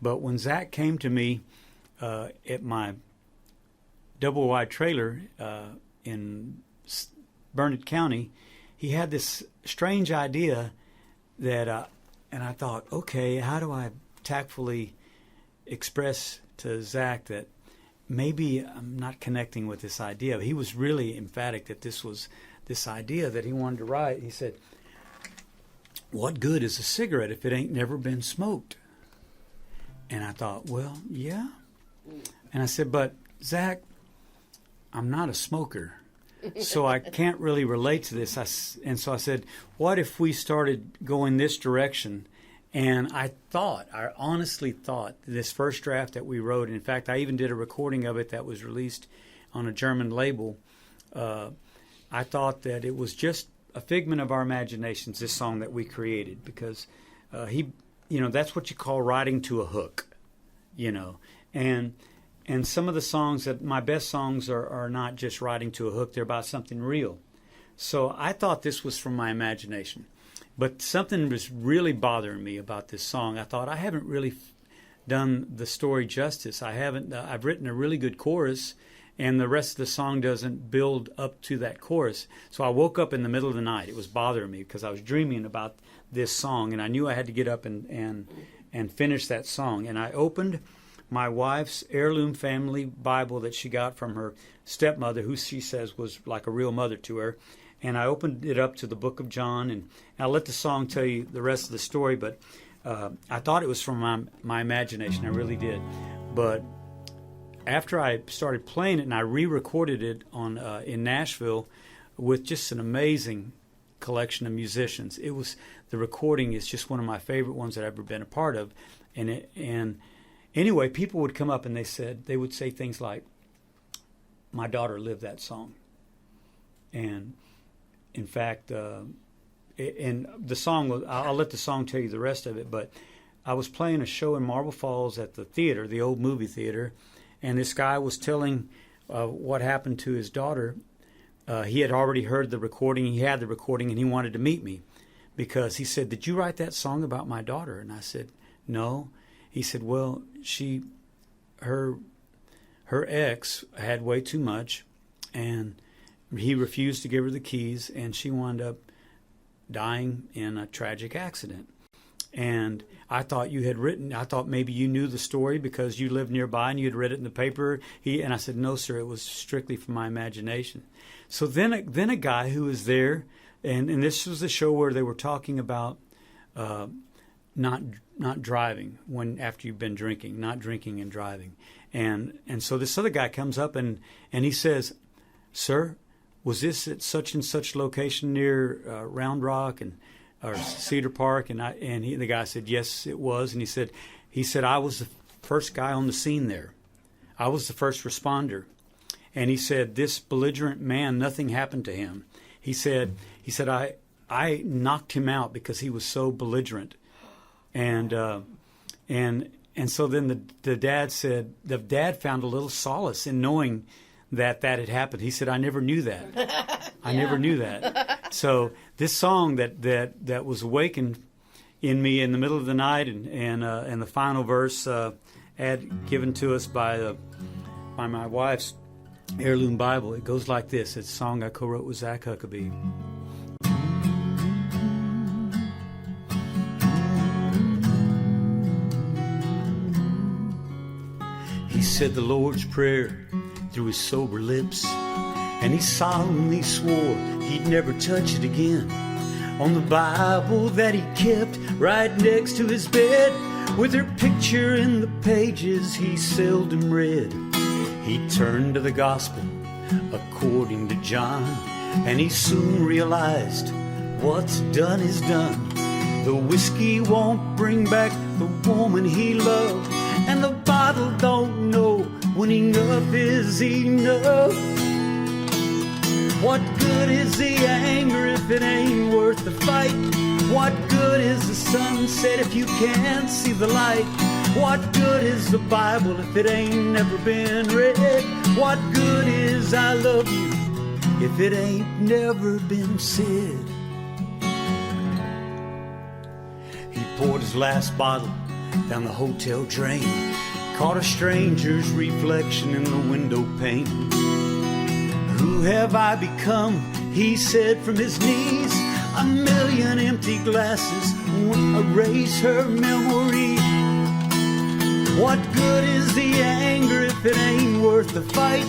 But when Zach came to me at my double-wide trailer in Burnett County, he had this strange idea that, and I thought, okay, how do I tactfully express to Zach that maybe I'm not connecting with this idea? He was really emphatic that this was this idea that he wanted to write. He said, what good is a cigarette if it ain't never been smoked? And I thought, well, yeah. And I said, but Zach, I'm not a smoker, so I can't really relate to this. And so I said, what if we started going this direction? And I honestly thought this first draft that we wrote, in fact, I even did a recording of it that was released on a German label. I thought that it was just a figment of our imaginations, this song that we created, because that's what you call writing to a hook, and some of the songs my best songs are not just writing to a hook, they're about something real. So I thought this was from my imagination. But something was really bothering me about this song. I thought I haven't really done the story justice. I've written a really good chorus, and the rest of the song doesn't build up to that chorus. So I woke up in the middle of the night. It was bothering me because I was dreaming about this song, and I knew I had to get up and finish that song. And I opened my wife's heirloom family Bible that she got from her stepmother, who she says was like a real mother to her. And I opened it up to the book of John, and I'll let the song tell you the rest of the story, but I thought it was from my imagination. I really did. But after I started playing it and I re-recorded it in Nashville with just an amazing collection of musicians, the recording is just one of my favorite ones that I've ever been a part of. And anyway, people would come up and they would say things like, my daughter lived that song. And in fact, and the song, I'll let the song tell you the rest of it, but I was playing a show in Marble Falls at the theater, the old movie theater, and this guy was telling what happened to his daughter. He had already heard the recording, he had the recording, and he wanted to meet me because he said, did you write that song about my daughter? And I said, no. He said, well, her ex had way too much, and he refused to give her the keys, and she wound up dying in a tragic accident. And I thought I thought maybe you knew the story because you lived nearby and you had read it in the paper. And I said, no, sir, it was strictly from my imagination. So then a guy who was there, and this was the show where they were talking about not driving after you've been drinking, not drinking and driving. And so this other guy comes up and he says, sir, was this at such and such location near Round Rock or Cedar Park? And the guy said, yes, it was. And he said, I was the first guy on the scene there. I was the first responder. And he said, this belligerent man, nothing happened to him. He said, I knocked him out because he was so belligerent. And so then the dad found a little solace in knowing that had happened. He said, I never knew that. I never knew that. So this song that was awakened in me in the middle of the night, and the final verse given to us by my wife's heirloom Bible, it goes like this. It's a song I co-wrote with Zach Huckabee. He said the Lord's Prayer through his sober lips, and he solemnly swore he'd never touch it again. On the Bible that he kept right next to his bed with her picture in the pages he seldom read. He turned to the gospel according to John, and he soon realized what's done is done. The whiskey won't bring back the woman he loved, and the bottle don't know when enough is enough. What good is the anger if it ain't worth the fight? What good is the sunset if you can't see the light? What good is the Bible if it ain't never been read? What good is I love you if it ain't never been said? He poured his last bottle down the hotel drain, caught a stranger's reflection in the window pane. Who have I become? He said from his knees. A million empty glasses won't erase her memory. What good is the anger if it ain't worth the fight?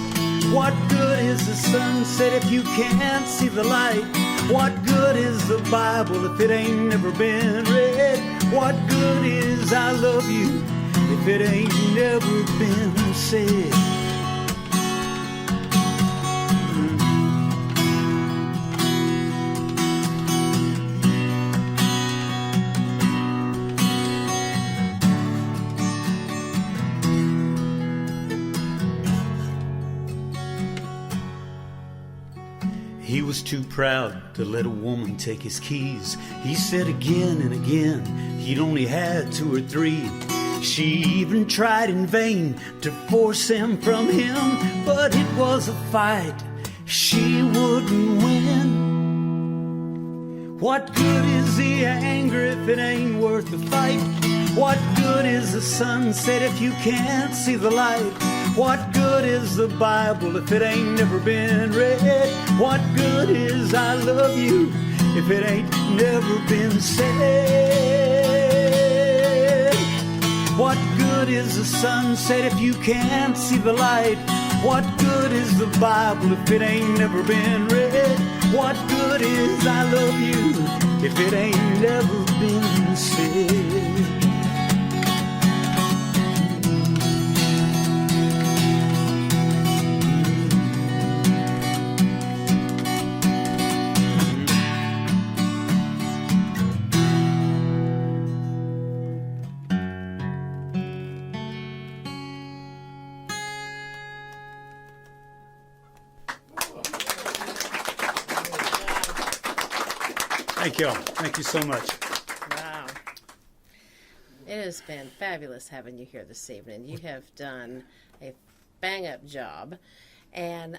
What good is the sunset if you can't see the light? What good is the Bible if it ain't never been read? What good is I love you if it ain't never been said? He was too proud to let a woman take his keys. He said again and again he'd only had 2 or 3. She even tried in vain to force him from him, but it was a fight she wouldn't win. What good is the anger if it ain't worth the fight? What good is the sunset if you can't see the light? What good is the Bible if it ain't never been read? What good is I love you if it ain't never been said? What good is the sunset if you can't see the light? What good is the Bible if it ain't never been read? What good is I love you if it ain't never been said? Thank you all. Thank you so much. Wow. It has been fabulous having you here this evening. You have done a bang-up job. And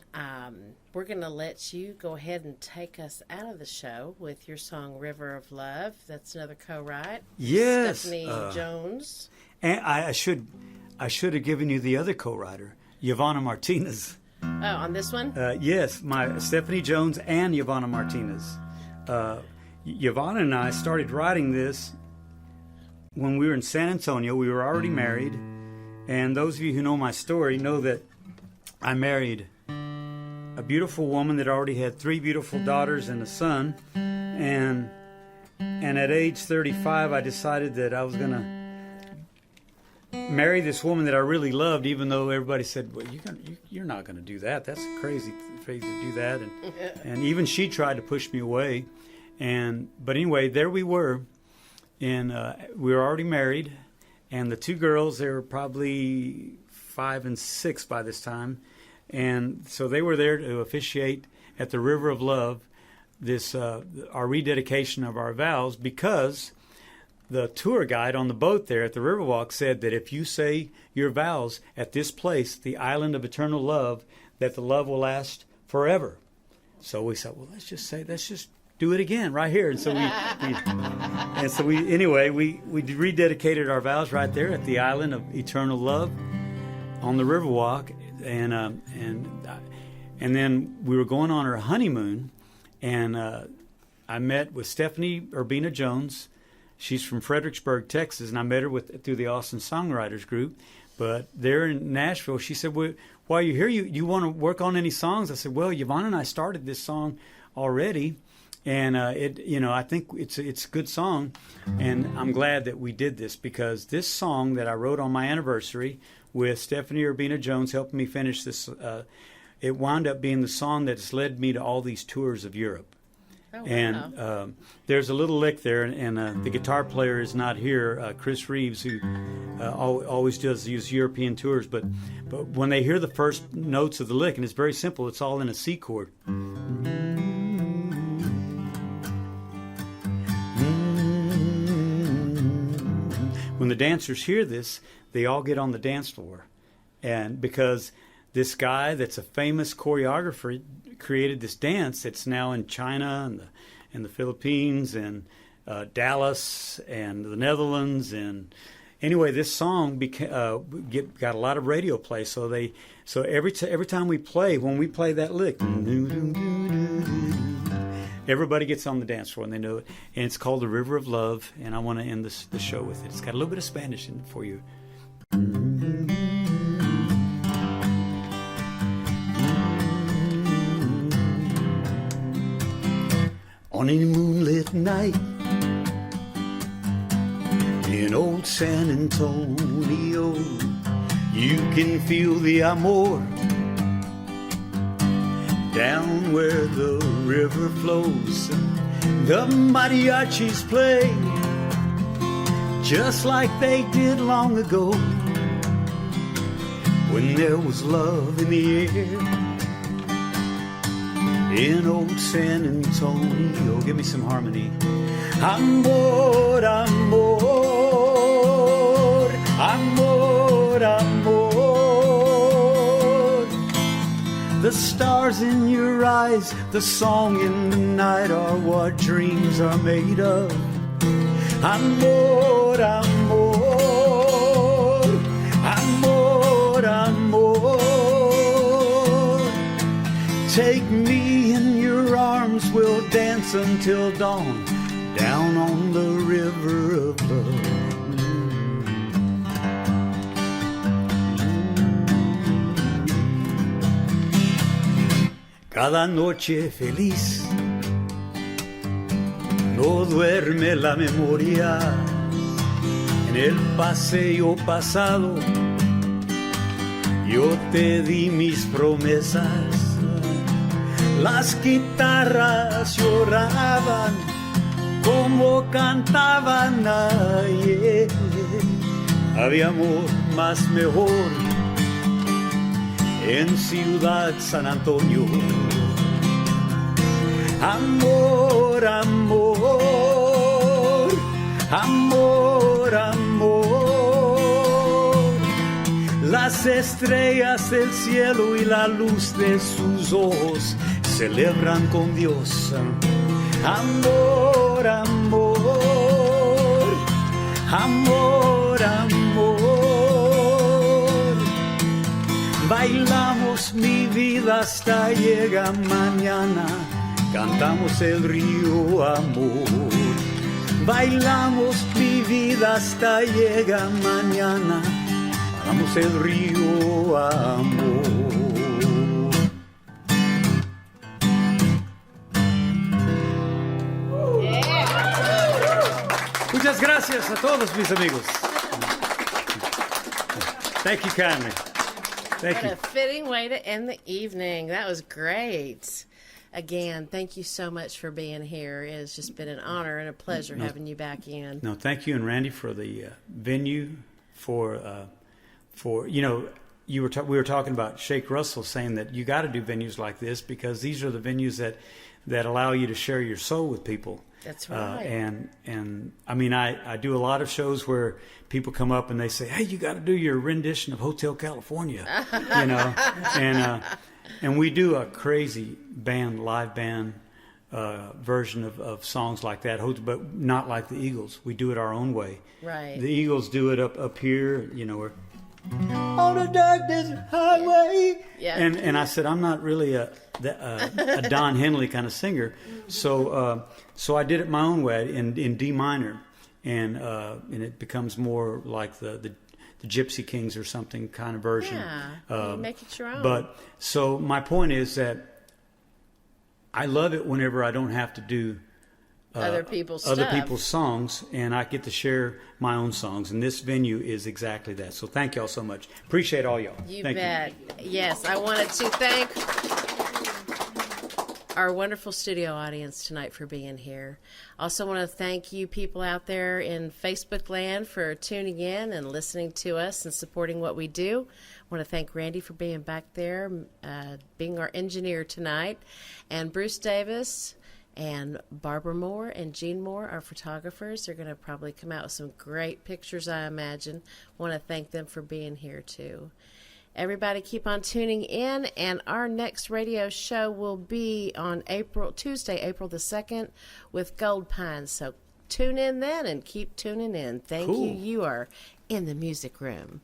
we're going to let you go ahead and take us out of the show with your song River of Love. That's another co-write. Yes. Stephanie Jones. And I should have given you the other co-writer, Yvonne Martinez. Oh, on this one? Yes, my Stephanie Jones and Yvonne Martinez. Yvonne and I started writing this when we were in San Antonio. We were already married, and those of you who know my story know that I married a beautiful woman that already had 3 beautiful daughters and a son, and at age 35 I decided that I was going to marry this woman that I really loved, even though everybody said, well, you're not going to do that. That's crazy to do that. And even she tried to push me away. But anyway, there we were, and we were already married, and the 2 girls, they were probably 5 and 6 by this time, and so they were there to officiate at the River of Love, this our rededication of our vows, because the tour guide on the boat there at the Riverwalk said that if you say your vows at this place, the island of eternal love, that the love will last forever. So we said, well, let's just do it again right here. And so we rededicated our vows right there at the island of eternal love on the Riverwalk, and then we were going on our honeymoon, and I met with Stephanie Urbina Jones. She's from Fredericksburg, Texas, and I met her through the Austin Songwriters group. But there in Nashville, she said, well, while you're here, you want to work on any songs? I said, well, Yvonne and I started this song already, And I think it's a good song, and I'm glad that we did this, because this song that I wrote on my anniversary with Stephanie Urbina Jones helping me finish this, it wound up being the song that's led me to all these tours of Europe. Oh, wow. And there's a little lick there, and the guitar player is not here, Chris Reeves, who always does use European tours. But when they hear the first notes of the lick, and it's very simple, it's all in a C chord. When the dancers hear this, they all get on the dance floor, and because this guy that's a famous choreographer created this dance that's now in China and the Philippines and Dallas and the Netherlands, and anyway, this song got a lot of radio play. So every time we play, when we play that lick, everybody gets on the dance floor and they know it. And it's called The River of Love, and I want to end the show with it. It's got a little bit of Spanish in it for you. On a moonlit night in old San Antonio, you can feel the amor down where the river flows. The mariachis play just like they did long ago, when there was love in the air. In old San Antonio, give me some harmony. Amor, amor, amor, amor. The stars in your eyes, the song in the night are what dreams are made of. Amor, amor, amor, amor. Take me in your arms, we'll dance until dawn, down on the river of love. Cada noche feliz no duerme la memoria. En el paseo pasado yo te di mis promesas. Las guitarras lloraban como cantaban ayer. Había amor más mejor en Ciudad San Antonio. Amor, amor, amor, amor. Las estrellas del cielo y la luz de sus ojos celebran con Dios. Amor, amor, amor, amor. Bailamos mi vida hasta llega mañana, cantamos el río amor. Bailamos mi vida hasta llega mañana, cantamos el río amor. Muchas gracias a todos mis amigos. Thank you kindly. Thank you. What a fitting way to end the evening. That was great. Again, thank you so much for being here. It's just been an honor and a pleasure having you back in. No, thank you and Randy for the venue, for we were talking about Shake Russell saying that you got to do venues like this because these are the venues that allow you to share your soul with people. That's right. And I mean, I do a lot of shows where people come up and they say, "Hey, you got to do your rendition of Hotel California," and we do a crazy live band version of songs like that, but not like the Eagles. We do it our own way. Right. The Eagles do it up here, where on a dark desert highway. Yeah. And I said, I'm not really a Don Henley kind of singer, so I did it my own way in D minor, and it becomes more like the Gypsy Kings or something kind of version. Yeah, you make it your own. But so my point is that I love it whenever I don't have to do Other people's other stuff. people's songs, and I get to share my own songs. And this venue is exactly that. So thank y'all so much. Appreciate all y'all. You Thank bet. Yes, I wanted to thank our wonderful studio audience tonight for being here. Also want to thank you people out there in Facebook land for tuning in and listening to us and supporting what we do. I want to thank Randy for being back there, being our engineer tonight, and Bruce Davis and Barbara Moore and Jean Moore, our photographers. They're going to probably come out with some great pictures, I imagine. Want to thank them for being here too. Everybody keep on tuning in, and our next radio show will be on Tuesday, April the 2nd with Gold Pine. So tune in then and keep tuning in. Thank you. Cool. You are in the music room.